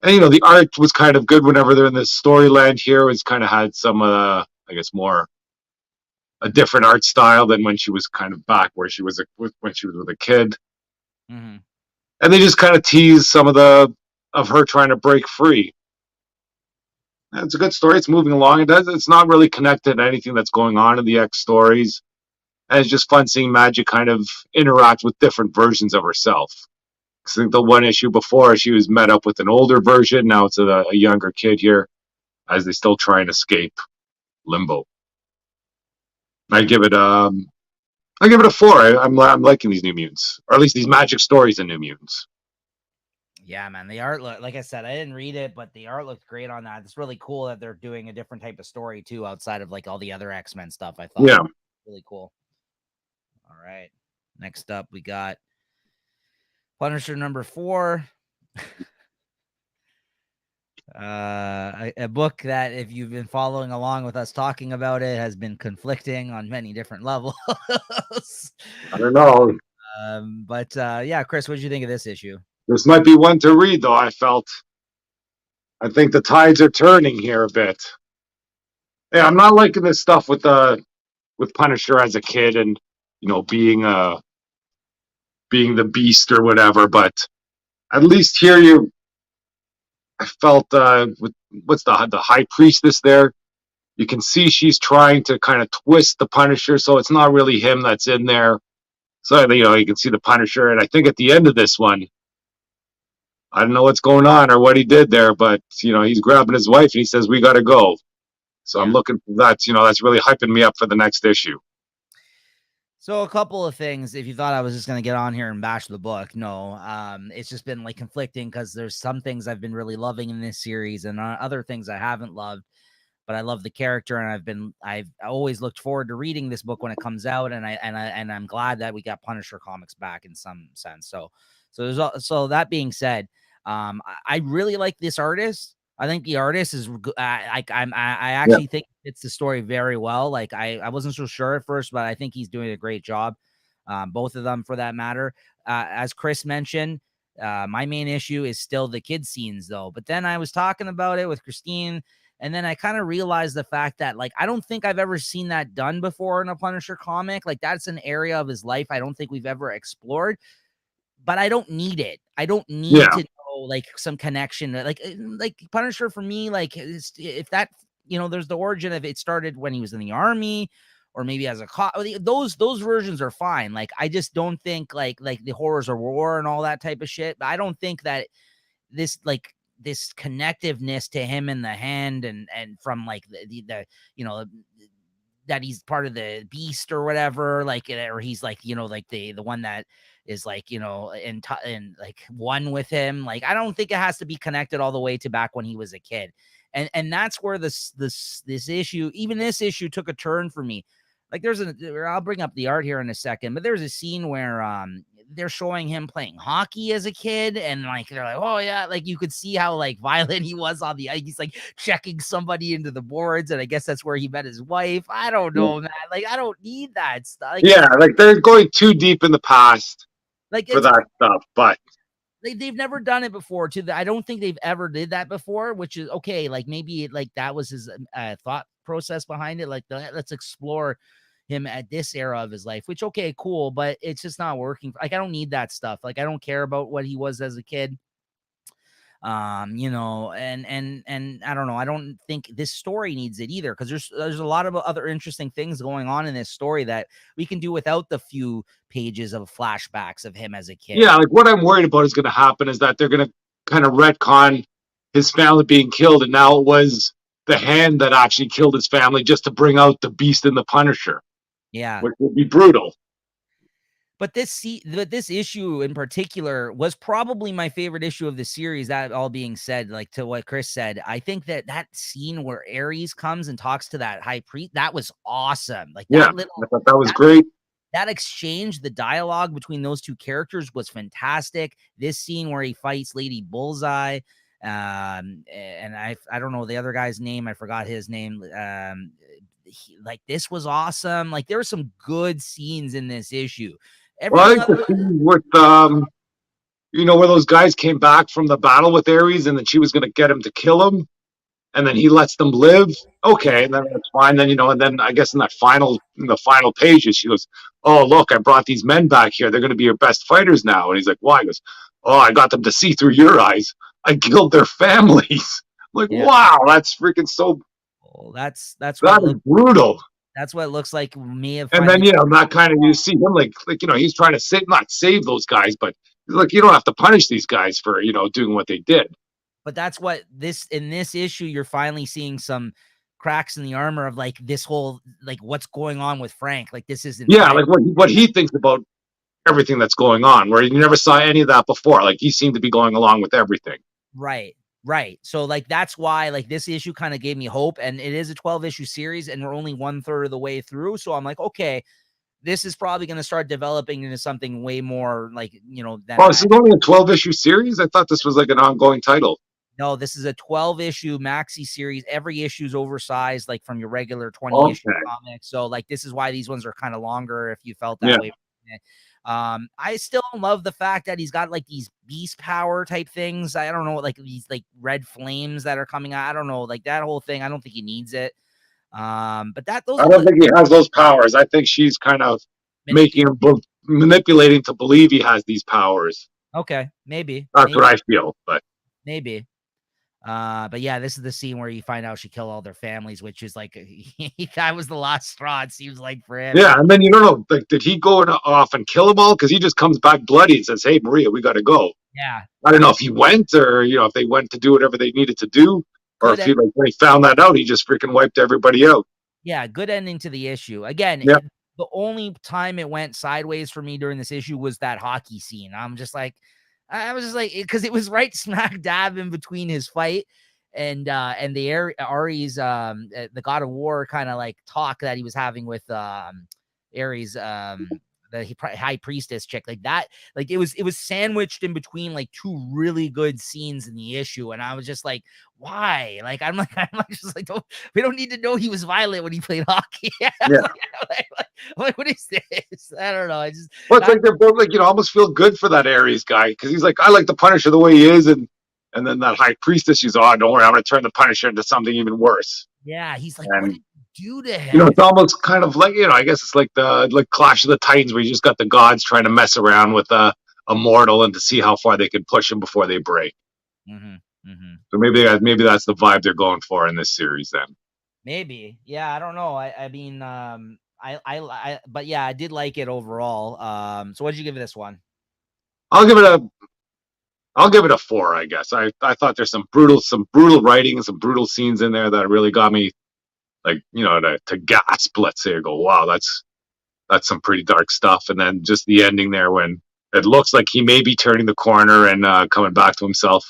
Speaker 2: And the art was kind of good whenever they're in this storyland here. It's kind of had some, I guess, more a different art style than when she was kind of back where she was when she was with a kid.
Speaker 1: Mm-hmm.
Speaker 2: And they just kind of tease some of her trying to break free. And it's a good story. It's moving along. It's not really connected to anything that's going on in the X stories. And it's just fun seeing Magic kind of interact with different versions of herself. I think the one issue before she was met up with an older version. Now it's a younger kid here as they still try and escape limbo. I give it I give it a 4. I'm liking these New Mutants, or at least these Magic stories in New Mutants.
Speaker 1: Yeah, man. The art look, like I said, I didn't read it, but the art looked great on that. It's really cool that they're doing a different type of story too, outside of like all the other X-Men stuff. I thought
Speaker 2: Yeah,
Speaker 1: really cool. All right. Next up, we got Punisher #4. A book that, if you've been following along with us talking about it, has been conflicting on many different levels.
Speaker 2: I don't know.
Speaker 1: But yeah, Chris, what did you think of this issue?
Speaker 2: This might be one to read, though. I think the tides are turning here a bit. Yeah, I'm not liking this stuff with Punisher as a kid and being the Beast or whatever. But at least here I felt with what's the High Priestess there. You can see she's trying to kind of twist the Punisher, so it's not really him that's in there. So you can see the Punisher, and I think at the end of this one, I don't know what's going on or what he did there, but he's grabbing his wife and he says we got to go. So I'm
Speaker 1: Yeah.
Speaker 2: looking for that. That's really hyping me up for the next issue.
Speaker 1: So a couple of things. If you thought I was just gonna get on here and bash the book, no. It's just been like conflicting because there's some things I've been really loving in this series, and other things I haven't loved. But I love the character, and I've always looked forward to reading this book when it comes out, and I'm glad that we got Punisher comics back in some sense. So that being said, I really like this artist. I think the artist is I
Speaker 2: Yeah,
Speaker 1: actually think it's the story very well. Like I wasn't so sure at first, but I think he's doing a great job. Both of them for that matter. As Chris mentioned, my main issue is still the kid scenes though. But then I was talking about it with Christine, and then I kind of realized the fact that, like, I don't think I've ever seen that done before in a Punisher comic. Like, that's an area of his life I don't think we've ever explored, but I don't need it. I don't need
Speaker 2: yeah,
Speaker 1: to know, like, some connection. Like Punisher for me, like, if that, there's the origin of it started when he was in the army, or maybe as a cop. Those versions are fine. Like, I just don't think like the horrors of war and all that type of shit. But I don't think that this connectiveness to him in the hand, and from like the that he's part of the Beast or whatever, like, or he's like, like the one that is like, in like one with him. Like, I don't think it has to be connected all the way to back when he was a kid. And that's where this issue, even this issue, took a turn for me. like there's a, I'll bring up the art here in a second, but there's a scene where they're showing him playing hockey as a kid, and like they're like, oh yeah, like you could see how like violent he was on the ice. He's like checking somebody into the boards, and I guess that's where he met his wife. I don't know, man. Like I don't need that stuff. Like,
Speaker 2: yeah, like they're going too deep in the past
Speaker 1: like
Speaker 2: for
Speaker 1: it's
Speaker 2: that stuff. But
Speaker 1: they've never done it before. I don't think they've ever did that before, which is okay. Like maybe like that was his thought process behind it. Like let's explore him at this era of his life, which okay, cool, but it's just not working. Like I don't need that stuff. Like I don't care about what he was as a kid. You know, and I don't know. I don't think this story needs it either, because there's a lot of other interesting things going on in this story that we can do without the few pages of flashbacks of him as a kid.
Speaker 2: yeah, like what I'm worried about is going to happen is that they're going to kind of retcon his family being killed, and now it was the Hand that actually killed his family just to bring out the Beast and the Punisher,
Speaker 1: Yeah.
Speaker 2: which would be brutal.
Speaker 1: But this issue in particular was probably my favorite issue of the series. That all being said, like to what Chris said, I think that scene where Ares comes and talks to that high priest, that was awesome. Like
Speaker 2: Yeah,
Speaker 1: that
Speaker 2: I thought that was great.
Speaker 1: that exchange, the dialogue between those two characters was fantastic. This scene where he fights Lady Bullseye, and I don't know the other guy's name. I forgot his name. Like this was awesome. Like there were some good scenes in this issue.
Speaker 2: Well, I
Speaker 1: Everything
Speaker 2: think the scene with where those guys came back from the battle with Ares, and then she was going to get him to kill him, and then he lets them live.
Speaker 1: yeah,
Speaker 2: Okay, and then that's fine. Then and then I guess in the final pages, she goes, "Oh, look, I brought these men back here. They're going to be your best fighters now." And he's like, "Why?" He goes, "Oh, I got them to see through your eyes. I killed their families." I'm like,
Speaker 1: yeah.
Speaker 2: wow, that's freaking so.
Speaker 1: Well, that's
Speaker 2: That is brutal.
Speaker 1: that's what it looks like me of
Speaker 2: And then
Speaker 1: finally.
Speaker 2: that kind of, you see him like he's trying to not save those guys, but like you don't have to punish these guys for doing what they did.
Speaker 1: But that's what in this issue you're finally seeing some cracks in the armor of like this whole like what's going on with Frank. Like this isn't
Speaker 2: Yeah,
Speaker 1: Frank.
Speaker 2: like what he thinks about everything that's going on, where you never saw any of that before. Like he seemed to be going along with everything.
Speaker 1: Right. Right. So like that's why like this issue kind of gave me hope, and it is a 12 issue series and we're only 1/3 of the way through. So I'm like, okay, this is probably going to start developing into something way more like, than
Speaker 2: Oh, this is only a 12-issue series. I thought this was like an ongoing title.
Speaker 1: no, this is a 12 issue maxi series. Every issue is oversized, like from your regular 20 issue
Speaker 2: Okay.
Speaker 1: comic. So like, this is why these ones are kind of longer. If you felt
Speaker 2: Yeah.
Speaker 1: that way. I still love the fact that he's got like these beast power type things. I don't know, like these like red flames that are coming out. I don't know, like that whole thing. I don't think he needs it. But those
Speaker 2: I
Speaker 1: are
Speaker 2: don't think he has those powers. I think she's kind of making him manipulating to believe he has these powers.
Speaker 1: okay, maybe
Speaker 2: That's what I feel. But
Speaker 1: maybe. But yeah, this is the scene where you find out she killed all their families, which is like that was the last straw. It seems like for him.
Speaker 2: yeah, and then you don't know, like, did he go off and kill them all? Because he just comes back bloody and says, "Hey, Maria, we got to go."
Speaker 1: Yeah,
Speaker 2: I don't know if he went, or if they went to do whatever they needed to do, or
Speaker 1: good.
Speaker 2: if he, like, when he found that out, he just freaking wiped everybody out.
Speaker 1: Yeah, good ending to the issue. Again,
Speaker 2: Yeah,
Speaker 1: the only time it went sideways for me during this issue was that hockey scene. I'm just like, I was just like, because it was right smack dab in between his fight and the Ares the God of War kind of like talk that he was having with Ares the high priestess chick, like that, like it was sandwiched in between like two really good scenes in the issue, and I was just like, why? Like I'm like just like, we don't need to know he was violent when he played hockey.
Speaker 2: yeah.
Speaker 1: like, what is this? I don't know. I just
Speaker 2: Well, it's like they're both like, almost feel good for that Ares guy, because he's like, I like the Punisher the way he is, and then that high priestess, she's, oh, don't worry, I'm going to turn the Punisher into something even worse.
Speaker 1: yeah, he's like, what
Speaker 2: And
Speaker 1: did you do to him?
Speaker 2: it's almost kind of like, I guess it's like the Clash of the Titans, where you just got the gods trying to mess around with a mortal and to see how far they can push him before they break.
Speaker 1: Mm-hmm, mm-hmm.
Speaker 2: So maybe that's the vibe they're going for in this series then.
Speaker 1: Maybe, yeah, I don't know. I mean, but yeah, I did like it overall. So what did you give this one?
Speaker 2: I'll give it a I'll give it a 4, I guess. I thought there's some brutal writing, some brutal scenes in there that really got me, like, to gasp, let's say, or go, wow, that's some pretty dark stuff. And then just the ending there, when it looks like he may be turning the corner and coming back to himself,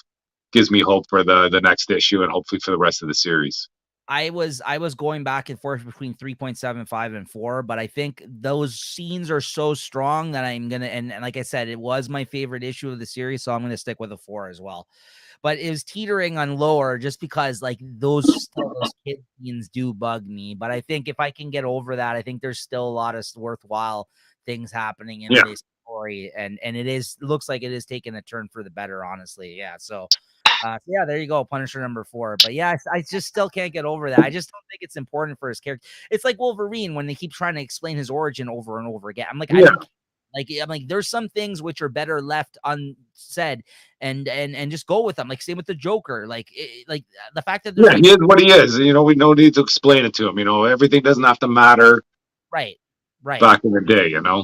Speaker 2: gives me hope for the next issue and hopefully for the rest of the series.
Speaker 1: I was going back and forth between 3.75 and 4, but I think those scenes are so strong that I'm gonna and like I said, it was my favorite issue of the series, so I'm gonna stick with a 4 as well. But it was teetering on lower just because like those kid scenes do bug me. But I think if I can get over that, I think there's still a lot of worthwhile things happening in
Speaker 2: Yeah.
Speaker 1: this story, and it looks like it is taking a turn for the better, honestly. Yeah, so yeah, there you go, Punisher number 4. But yeah, I just still can't get over that. I just don't think it's important for his character. It's like Wolverine when they keep trying to explain his origin over and over again. I'm like, I
Speaker 2: Yeah.
Speaker 1: don't care. Like, I'm like, there's some things which are better left unsaid, and just go with them. Like, same with the Joker. Like the fact that there's
Speaker 2: Yeah,
Speaker 1: like
Speaker 2: he is what he is. You know, we no need to explain it to him. You know, everything doesn't have to matter
Speaker 1: right, right.
Speaker 2: back in the day, you know?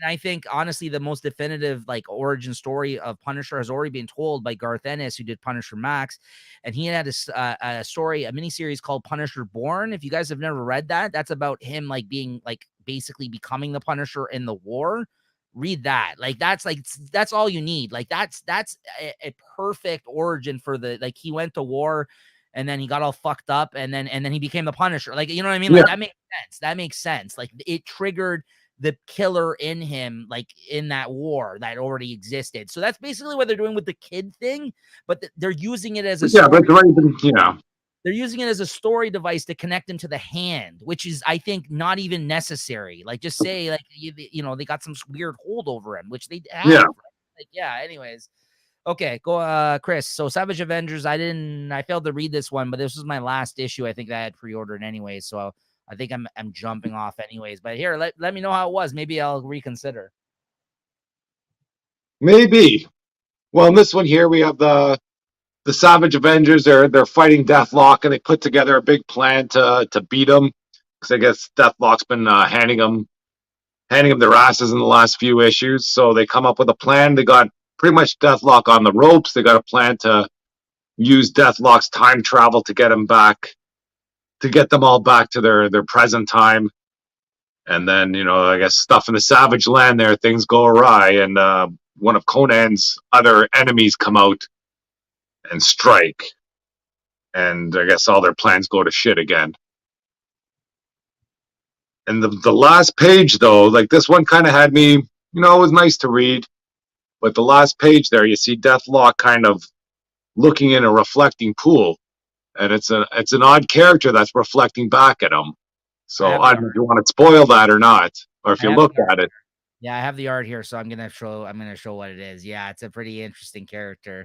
Speaker 1: And I think honestly, the most definitive like origin story of Punisher has already been told by Garth Ennis, who did Punisher Max, and he had a story, a miniseries called Punisher Born. If you guys have never read that, that's about him like being like basically becoming the Punisher in the war. Read that. Like that's all you need. Like that's a perfect origin for the like he went to war and then he got all fucked up and then he became the Punisher. Like you know what I mean?
Speaker 2: Yeah.
Speaker 1: Like that makes sense. That makes sense. Like it triggered the killer in him, like in that war that already existed. So that's basically what they're doing with the kid thing, but they're using it as a
Speaker 2: Yeah, but
Speaker 1: story.
Speaker 2: yeah.
Speaker 1: They're using it as a story device to connect him to the hand, which is, I think, not even necessary. Like, just say, like, you know, they got some weird hold over him, which they have.
Speaker 2: Yeah.
Speaker 1: Right? Like, yeah. Anyways, okay, go, Chris. So, Savage Avengers. I failed to read this one, but this was my last issue. I think that I had pre-ordered anyway, so I think I'm jumping off anyways. But here, let me know how it was. Maybe I'll reconsider.
Speaker 2: Maybe. Well, in this one here, we have the Savage Avengers. They're fighting Deathlock, and they put together a big plan to beat him. Because I guess Deathlock's been handing them their asses in the last few issues. So they come up with a plan. They got pretty much Deathlock on the ropes. They got a plan to use Deathlock's time travel to get him back, to get them all back to their present time. And then, you know, I guess stuff in the Savage Land there, things go awry, and one of Conan's other enemies come out and strike, and I guess all their plans go to shit again. And the last page though, like this one kind of had me, you know, it was nice to read, but the last page there, you see Deathlock kind of looking in a reflecting pool, and it's an odd character that's reflecting back at him.
Speaker 1: I
Speaker 2: So
Speaker 1: have
Speaker 2: I
Speaker 1: the
Speaker 2: don't know
Speaker 1: art.
Speaker 2: if you want to spoil that or not, or if
Speaker 1: I
Speaker 2: you
Speaker 1: have the
Speaker 2: looked
Speaker 1: art.
Speaker 2: at it.
Speaker 1: Yeah, I have the art here, so I'm gonna show what it is. Yeah, it's a pretty interesting character.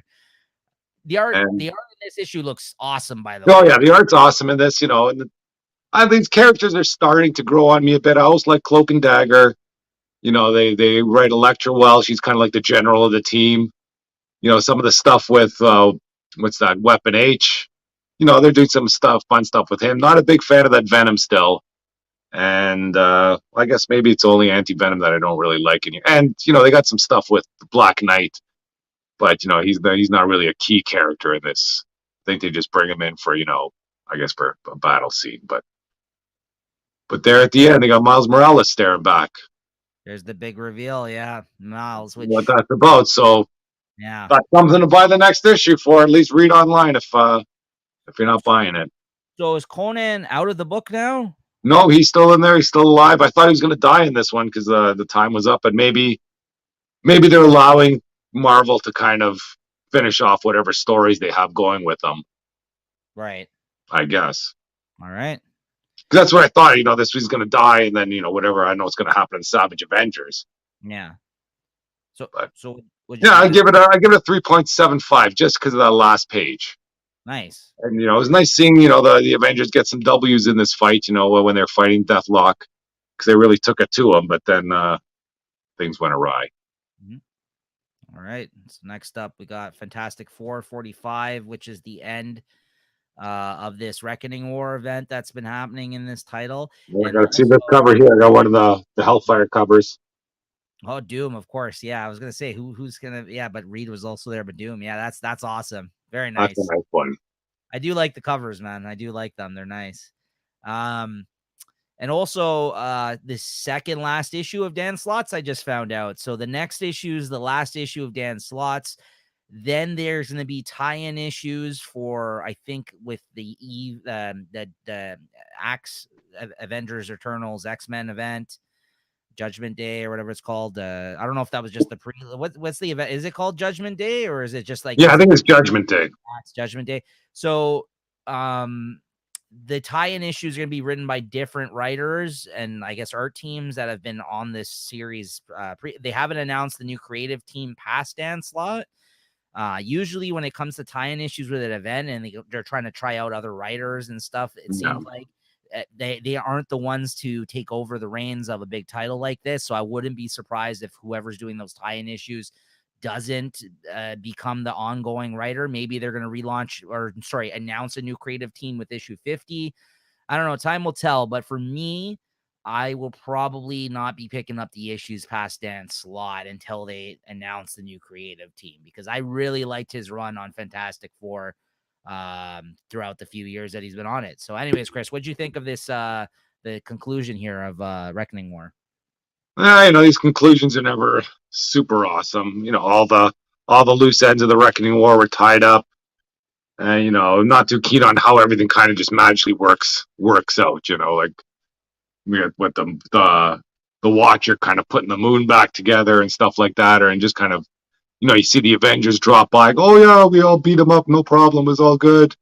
Speaker 2: And
Speaker 1: The art in this issue looks awesome, by the
Speaker 2: oh
Speaker 1: way.
Speaker 2: yeah, the art's awesome in this, you know. And these characters are starting to grow on me a bit. I always like Cloak and Dagger. You know, they write Elektra well. She's kind of like the general of the team. You know, some of the stuff with what's that, Weapon H. You know, they're doing some stuff, fun stuff with him. Not a big fan of that Venom still. And I guess maybe it's only Anti Venom that I don't really like. And you know, they got some stuff with Black Knight, but you know, he's not really a key character in this. I think they just bring him in for, you know, I guess for a battle scene. But there at the end, they got Miles Morales staring back.
Speaker 1: There's the big reveal, yeah, Miles,
Speaker 2: What
Speaker 1: which
Speaker 2: that's about. So
Speaker 1: yeah.
Speaker 2: that's something to buy the next issue for. At least read online if you're not buying it.
Speaker 1: So is Conan out of the book now?
Speaker 2: No, he's still in there. He's still alive. I thought he was going to die in this one because the time was up, but maybe they're allowing Marvel to kind of finish off whatever stories they have going with them.
Speaker 1: Right.
Speaker 2: I guess
Speaker 1: All right.
Speaker 2: because that's what I thought. You know, this was going to die, and then you know whatever I know it's going to happen in Savage Avengers.
Speaker 1: Yeah. So
Speaker 2: But
Speaker 1: so would you
Speaker 2: yeah,
Speaker 1: give this
Speaker 2: I give it a 3.75 just because of that last page.
Speaker 1: nice?
Speaker 2: And you know, it was nice seeing, you know, the Avengers get some W's in this fight. You know, when they're fighting Deathlock, because they really took it to them. But then things went awry.
Speaker 1: Mhm. All right. So next up, we got Fantastic Four 45, which is the end of this Reckoning War event that's been happening in this title.
Speaker 2: Well, I
Speaker 1: And
Speaker 2: got to see
Speaker 1: also,
Speaker 2: this cover here. I got one of the Hellfire covers.
Speaker 1: oh, Doom, of course. Yeah, I was gonna say who's gonna, yeah, but Reed was also there, but Doom. Yeah, that's awesome. Very
Speaker 2: That's a
Speaker 1: nice.
Speaker 2: nice one.
Speaker 1: I do like the covers, man. I do like them. They're nice. Um, and also the second last issue of Dan Slots, I just found out. So the next issue is the last issue of Dan Slots. Then there's going to be tie-in issues for, I think, with the the Avengers Eternals X-Men event, Judgment Day or whatever it's called. I don't know if that was just the what's the event? Is it called Judgment Day, or is it just like
Speaker 2: Yeah, I
Speaker 1: this
Speaker 2: think it's Judgment Day.
Speaker 1: Judgment Day? So um the tie-in issues are going to be written by different writers and I guess art teams that have been on this series. They haven't announced the new creative team past Dan slot. Usually when it comes to tie-in issues with an event and they're trying to try out other writers and stuff, it
Speaker 2: Yeah.
Speaker 1: seems like they aren't the ones to take over the reins of a big title like this. So I wouldn't be surprised if whoever's doing those tie-in issues doesn't become the ongoing writer. Maybe they're going to announce a new creative team with issue 50. I don't know. Time will tell. But for me, I will probably not be picking up the issues past Dan's slot until they announce the new creative team, because I really liked his run on Fantastic Four throughout the few years that he's been on it. So anyways, Chris, what'd you think of this, the conclusion here of Reckoning War?
Speaker 2: These conclusions are never super awesome. All the loose ends of the Reckoning War were tied up. And, not too keen on how everything kind of just magically works out, like with the Watcher kind of putting the moon back together and stuff like that, and just kind of, you see the Avengers drop by, oh yeah, we all beat them up, no problem, it was all good.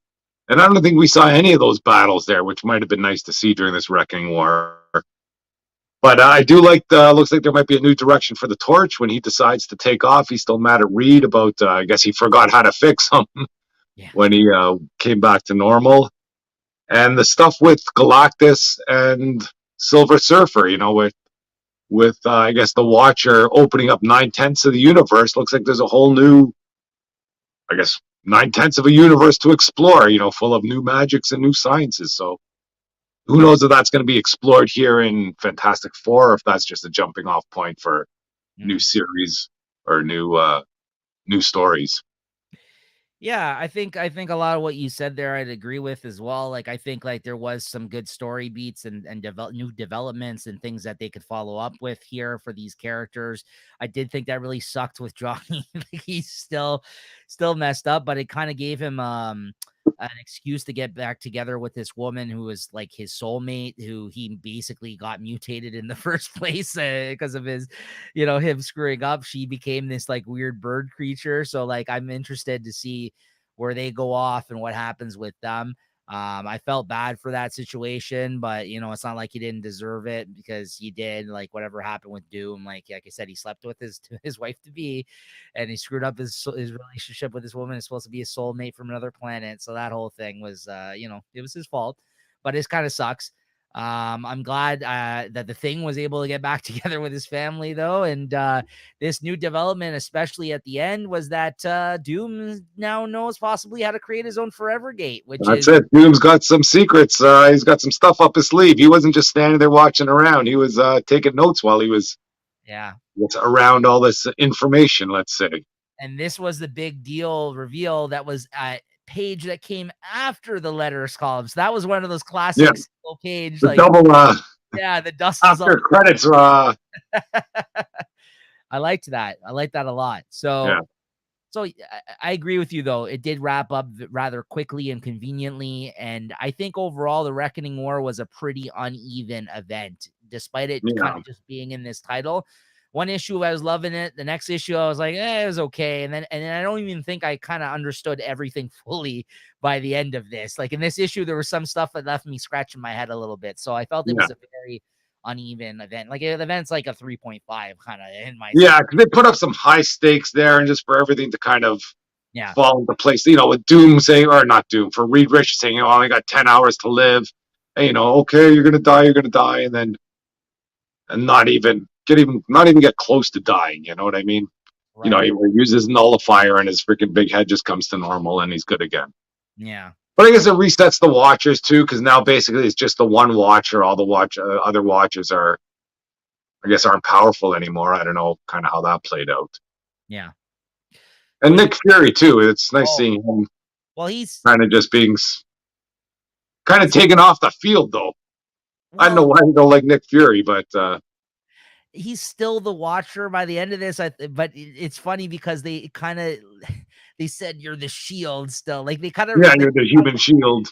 Speaker 2: And I don't think we saw any of those battles there, which might have been nice to see during this Reckoning War. But I do like looks like there might be a new direction for the Torch when he decides to take off. He's still mad at Reed about, I guess he forgot how to fix him
Speaker 1: Yeah.
Speaker 2: when he came back to normal. And the stuff with Galactus and Silver Surfer, with I guess the Watcher opening up 9/10 of the universe, looks like there's a whole new, I guess, 9/10 of a universe to explore, full of new magics and new sciences. So who knows if that's going to be explored here in Fantastic Four, or if that's just a jumping off point for new series or new stories.
Speaker 1: Yeah, I think a lot of what you said there I'd agree with as well. Like I think like there was some good story beats and new developments and things that they could follow up with here for these characters. I did think that really sucked with Johnny. Like he's still messed up, but it kind of gave him an excuse to get back together with this woman who was like his soulmate, who he basically got mutated in the first place because of his, him screwing up. She became this like weird bird creature. So like, I'm interested to see where they go off and what happens with them. I felt bad for that situation, but it's not like he didn't deserve it because he did. Like whatever happened with Doom, like I said, he slept with his wife to be, and he screwed up his relationship with this woman is supposed to be a soulmate from another planet. So that whole thing was, it was his fault, but it kind of sucks. I'm glad that the Thing was able to get back together with his family, though. And this new development, especially at the end, was that Doom now knows possibly how to create his own Forever Gate, which
Speaker 2: That's
Speaker 1: is
Speaker 2: it. Doom's got some secrets. He's got some stuff up his sleeve. He wasn't just standing there watching around. He was taking notes while he was around all this information, let's say.
Speaker 1: And this was the big deal reveal that was page that came after the letters column. So that was one of those classic single page,
Speaker 2: the
Speaker 1: like
Speaker 2: double
Speaker 1: the dust is
Speaker 2: after
Speaker 1: on.
Speaker 2: credits.
Speaker 1: I liked that. I liked that a lot. So I agree with you, though. It did wrap up rather quickly and conveniently. And I think overall, the Reckoning War was a pretty uneven event, despite it kind of just being in this title. One issue, I was loving it. The next issue, I was like, it was okay. And then I don't even think I kind of understood everything fully by the end of this. Like in this issue, there was some stuff that left me scratching my head a little bit. So I felt it was a very uneven event. Like the event's like a 3.5 kind of in my
Speaker 2: because they put up some high stakes there, and just for everything to kind of fall into place. With Doom saying, or not Doom, for Reed Richards saying, I only got 10 hours to live. And, okay, you're gonna die, and then not even get close to dying. You know what I mean? Right. He uses nullifier, and his freaking big head just comes to normal, and he's good again.
Speaker 1: Yeah.
Speaker 2: But I guess it resets the Watchers too, because now basically it's just the one Watcher. All the other Watchers aren't powerful anymore. I don't know kind of how that played out.
Speaker 1: Yeah.
Speaker 2: And Nick Fury too. It's nice seeing him.
Speaker 1: Well, he's
Speaker 2: kind of just being taken off the field, though. I don't know why you don't like Nick Fury, but
Speaker 1: he's still the Watcher by the end of this. But it's funny because they kind of they said you're the Shield still. Like they kind of
Speaker 2: Yeah, you're the human shield.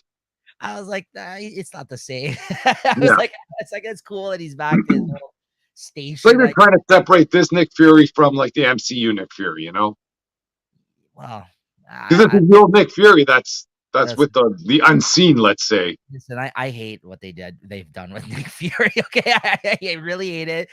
Speaker 1: I was like, nah, it's not the same. I was
Speaker 2: Yeah.
Speaker 1: like, it's cool that he's back to his little
Speaker 2: Like
Speaker 1: station.
Speaker 2: they're
Speaker 1: Like,
Speaker 2: trying to separate this Nick Fury from like the MCU Nick Fury, you know?
Speaker 1: well,
Speaker 2: Because this
Speaker 1: I
Speaker 2: is the old Nick Fury that's
Speaker 1: listen,
Speaker 2: with the unseen, let's say.
Speaker 1: listen, I hate what they've done with Nick Fury. Okay, I really hate it.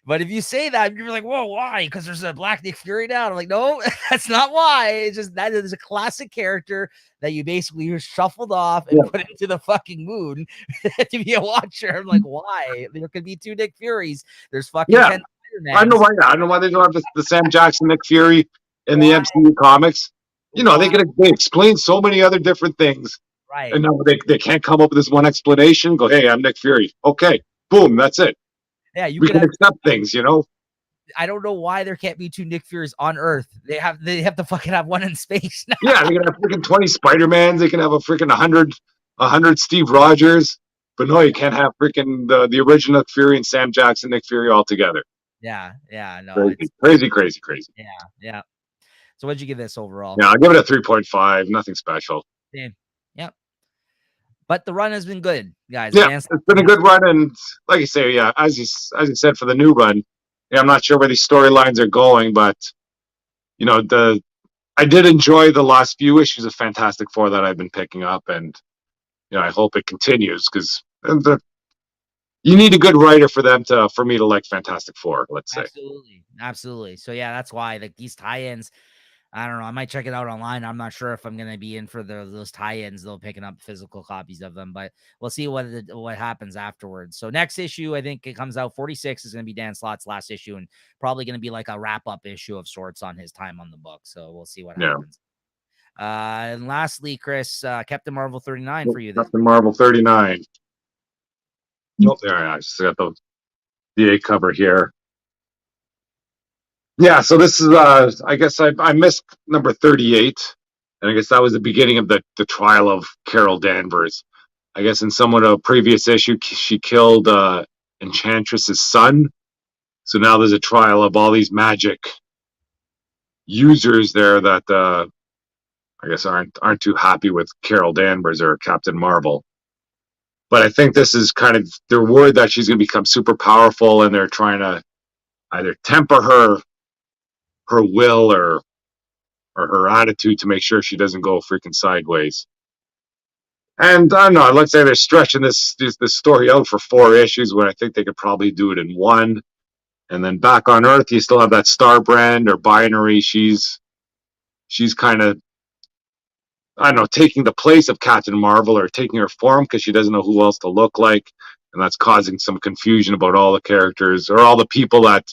Speaker 1: But if you say that, you're like, whoa, why? Because there's a black Nick Fury now. I'm like, no, that's not why. It's just that is a classic character that you basically shuffled off and
Speaker 2: Yeah.
Speaker 1: put into the fucking moon to be a Watcher. I'm like, why? There could be two Nick Furies. There's fucking
Speaker 2: Yeah.
Speaker 1: 10 Spider-Mans.
Speaker 2: I don't know why they don't have the Sam Jackson Nick Fury in the
Speaker 1: Why?
Speaker 2: MCU comics. You know,
Speaker 1: Why?
Speaker 2: they explain so many other different things.
Speaker 1: Right.
Speaker 2: And now they can't come up with this one explanation. Go, hey, I'm Nick Fury. Okay. Boom, that's it.
Speaker 1: Yeah, you
Speaker 2: We
Speaker 1: could
Speaker 2: can
Speaker 1: have.
Speaker 2: accept things, you know?
Speaker 1: I don't know why there can't be two Nick Furies on Earth. They have to fucking have one in space.
Speaker 2: Yeah, they can have freaking 20 Spider-Mans. They can have a freaking 100 Steve Rogers. But no, you can't have freaking the original Nick Fury and Sam Jackson Nick Fury all together.
Speaker 1: Yeah, no,
Speaker 2: Crazy,
Speaker 1: it's
Speaker 2: crazy, crazy, crazy.
Speaker 1: yeah, yeah. So what'd you give this overall?
Speaker 2: Yeah, I'll give it a 3.5. Nothing special.
Speaker 1: Same. Yep. But the run has been good, guys.
Speaker 2: Yeah,
Speaker 1: Advanced
Speaker 2: it's been a good run, and like you say, yeah, as you said for the new run, yeah, I'm not sure where these storylines are going, but you know, I did enjoy the last few issues of Fantastic Four that I've been picking up, and you know, I hope it continues because you need a good writer for me to like Fantastic Four. Let's say,
Speaker 1: absolutely, absolutely. So yeah, that's why like these tie-ins. I don't know. I might check it out online. I'm not sure if I'm gonna be in for those tie-ins, though, picking up physical copies of them. But we'll see what happens afterwards. So next issue, I think it comes out 46 is gonna be Dan Slott's last issue, and probably gonna be like a wrap-up issue of sorts on his time on the book. So we'll see what
Speaker 2: yeah,
Speaker 1: happens. And lastly, Chris, Captain Marvel 39 for you this.
Speaker 2: Captain Marvel 39. Oh, there I just got the A cover here. Yeah, so this is I guess I missed number 38, and I guess that was the beginning of the trial of Carol Danvers. I guess in somewhat of a previous issue she killed Enchantress's son. So now there's a trial of all these magic users there that I guess aren't too happy with Carol Danvers or Captain Marvel. But I think this is kind of they're worried that she's going to become super powerful, and they're trying to either temper her will or her attitude to make sure she doesn't go freaking sideways. And I don't know. I'd like to say they're stretching this story out for 4 issues when I think they could probably do it in one. And then back on Earth, you still have that Star Brand or Binary. She's kind of I don't know taking the place of Captain Marvel or taking her form because she doesn't know who else to look like, and that's causing some confusion about all the characters or all the people that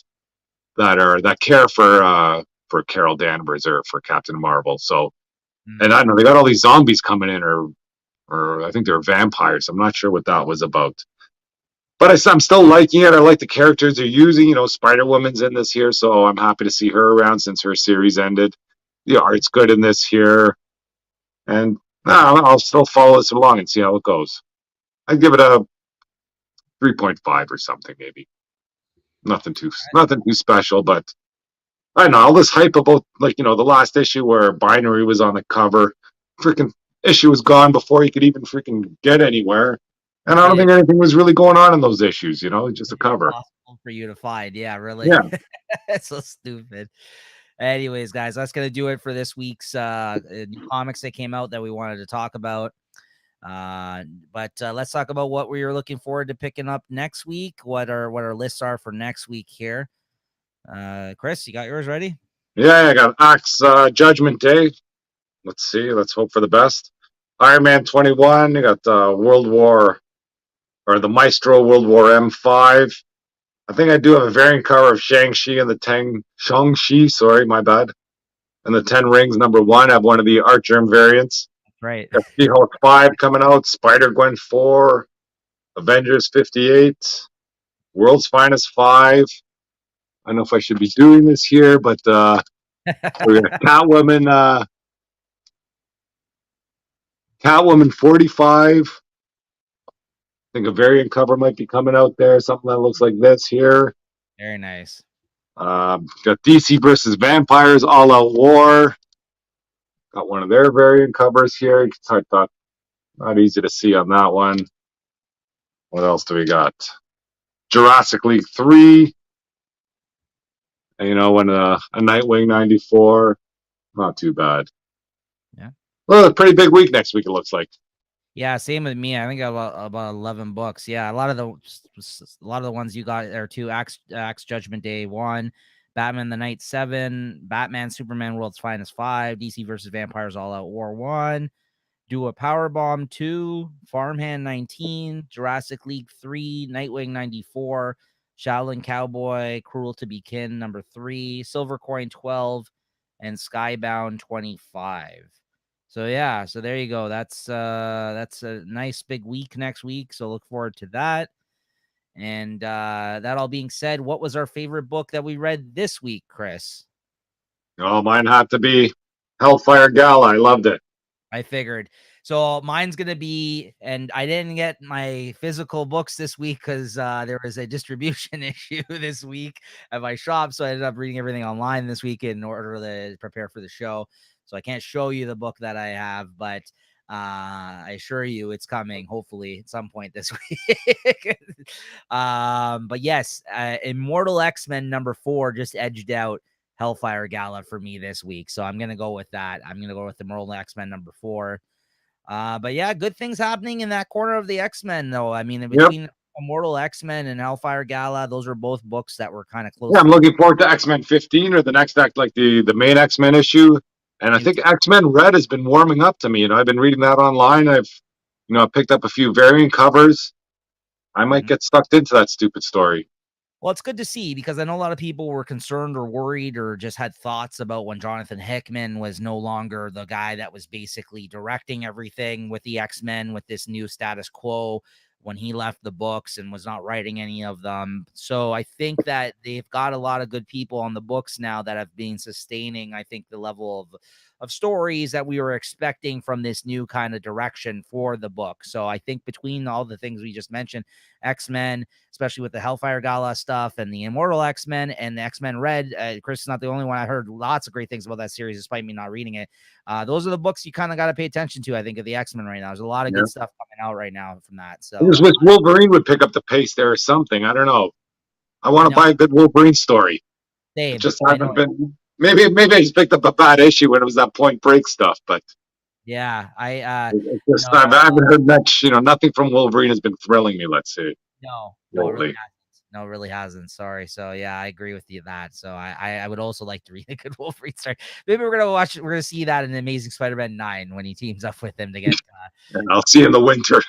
Speaker 2: care for Carol Danvers or for Captain Marvel. So, and I don't know, they got all these zombies coming in, or I think they're vampires. I'm not sure what that was about. But I'm still liking it. I like the characters they're using. You know, Spider Woman's in this here, so I'm happy to see her around since her series ended. The art's good in this here, and I'll still follow this along and see how it goes. I'd give it a 3.5 or something, maybe. Nothing too special, but I know all this hype about like the last issue where Binary was on the cover. Freaking issue was gone before he could even freaking get anywhere. And I don't think anything was really going on in those issues, just a cover.
Speaker 1: Impossible for you to find. Yeah, really.
Speaker 2: Yeah.
Speaker 1: That's so stupid. Anyways, guys, that's gonna do it for this week's new comics that came out that we wanted to talk about. But let's talk about what we are looking forward to picking up next week. What our lists are for next week here. Chris, you got yours ready?
Speaker 2: Yeah, I got Axe Judgment Day. Let's see. Let's hope for the best. Iron Man 21. You got the Maestro World War M5. I think I do have a variant cover of Shang-Chi and the Shang-Chi, sorry, my bad. And the 10 Rings #1. I have one of the Artgerm variants.
Speaker 1: Right.
Speaker 2: Got She-Hulk 5 coming out, Spider-Gwen 4, Avengers 58, World's Finest 5. I don't know if I should be doing this here, but we got Catwoman 45. I think a variant cover might be coming out there, something that looks like this here.
Speaker 1: Very nice.
Speaker 2: Got DC versus Vampires All Out War. Got one of their variant covers here. It's not easy to see on that one. What else do we got? Jurassic League 3. When a Nightwing 94. Not too bad.
Speaker 1: Yeah.
Speaker 2: Well, a pretty big week next week, it looks like.
Speaker 1: Yeah, same with me. I think about 11 books. Yeah, a lot of the ones you got are two Axe Judgment Day 1, Batman the Night 7, Batman Superman World's Finest 5, DC versus Vampires All Out War 1, Do a Powerbomb 2, Farmhand 19, Jurassic League 3, Nightwing 94, Shaolin Cowboy, Cruel to Be Kin number 3, Silver Coin 12, and Skybound 25. So yeah, so there you go. That's a nice big week next week. So look forward to that. And that all being said, what was our favorite book that we read this week, Chris?
Speaker 2: Oh, mine had to be Hellfire Gala. I loved it.
Speaker 1: I figured. So mine's gonna be, and I didn't get my physical books this week because there was a distribution issue this week at my shop. So I ended up reading everything online this week in order to prepare for the show. So I can't show you the book that I have, but I assure you it's coming, hopefully at some point this week. But yes, Immortal X-Men number 4 just edged out Hellfire Gala for me this week. So I'm going to go with that. I'm going to go with Immortal X-Men number 4. But yeah, good things happening in that corner of the X-Men, though. I mean,
Speaker 2: Yep.
Speaker 1: between Immortal X-Men and Hellfire Gala, those are both books that were kind of
Speaker 2: Yeah,
Speaker 1: close.
Speaker 2: I'm looking forward to X-Men 15 or the next act, like the main X-Men issue. And I think X-Men Red has been warming up to me. I've been reading that online. I picked up a few variant covers. I might get sucked into that stupid story.
Speaker 1: Well, it's good to see because I know a lot of people were concerned or worried or just had thoughts about when Jonathan Hickman was no longer the guy that was basically directing everything with the X-Men with this new status quo when he left the books and was not writing any of them. So I think that they've got a lot of good people on the books now that have been sustaining, I think, the level of stories that we were expecting from this new kind of direction for the book. So I think between all the things we just mentioned, X-Men, especially with the Hellfire Gala stuff and the Immortal X-Men and the X-Men Red. Chris is not the only one. I heard lots of great things about that series, despite me not reading it. Those are the books you kind of got to pay attention to, I think, of the X-Men right now. There's a lot of good stuff coming out right now from that.
Speaker 2: I
Speaker 1: So
Speaker 2: just wish Wolverine would pick up the pace there or something. I don't know. I want
Speaker 1: I
Speaker 2: to
Speaker 1: know.
Speaker 2: buy a good Wolverine story. It
Speaker 1: Same.
Speaker 2: just
Speaker 1: I
Speaker 2: haven't
Speaker 1: know.
Speaker 2: been. Maybe I just picked up a bad issue when it was that Point Break stuff, but
Speaker 1: Yeah.
Speaker 2: it's just I haven't heard much. Nothing from Wolverine has been thrilling me. Let's say
Speaker 1: No, it really
Speaker 2: lately.
Speaker 1: hasn't. No, it really hasn't. Sorry. So yeah, I agree with you that. So I would also like to read a good Wolverine story. Maybe we're gonna watch. We're gonna see that in Amazing Spider-Man 9 when he teams up with him to get.
Speaker 2: And I'll see you in the winter.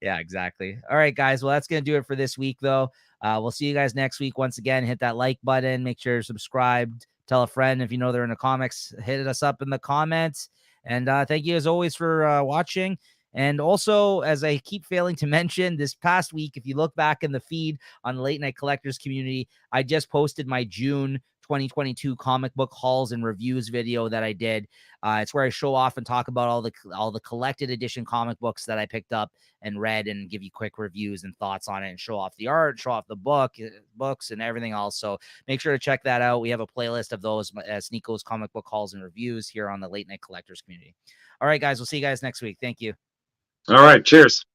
Speaker 1: Yeah, exactly. All right, guys. Well, that's gonna do it for this week, though. We'll see you guys next week. Once again, hit that like button. Make sure you're subscribed. Tell a friend if you know they're in the comics. Hit us up in the comments. And thank you as always for watching. And also, as I keep failing to mention, this past week, if you look back in the feed on the Late Night Collectors community, I just posted my June 2022 comic book hauls and reviews video that I did. It's where I show off and talk about all the collected edition comic books that I picked up and read and give you quick reviews and thoughts on it and show off the art, show off the books and everything else. So make sure to check that out. We have a playlist of those Sneako's comic book hauls and reviews here on the Late Night Collectors community. All right, guys, we'll see you guys next week. Thank you.
Speaker 2: All right, cheers.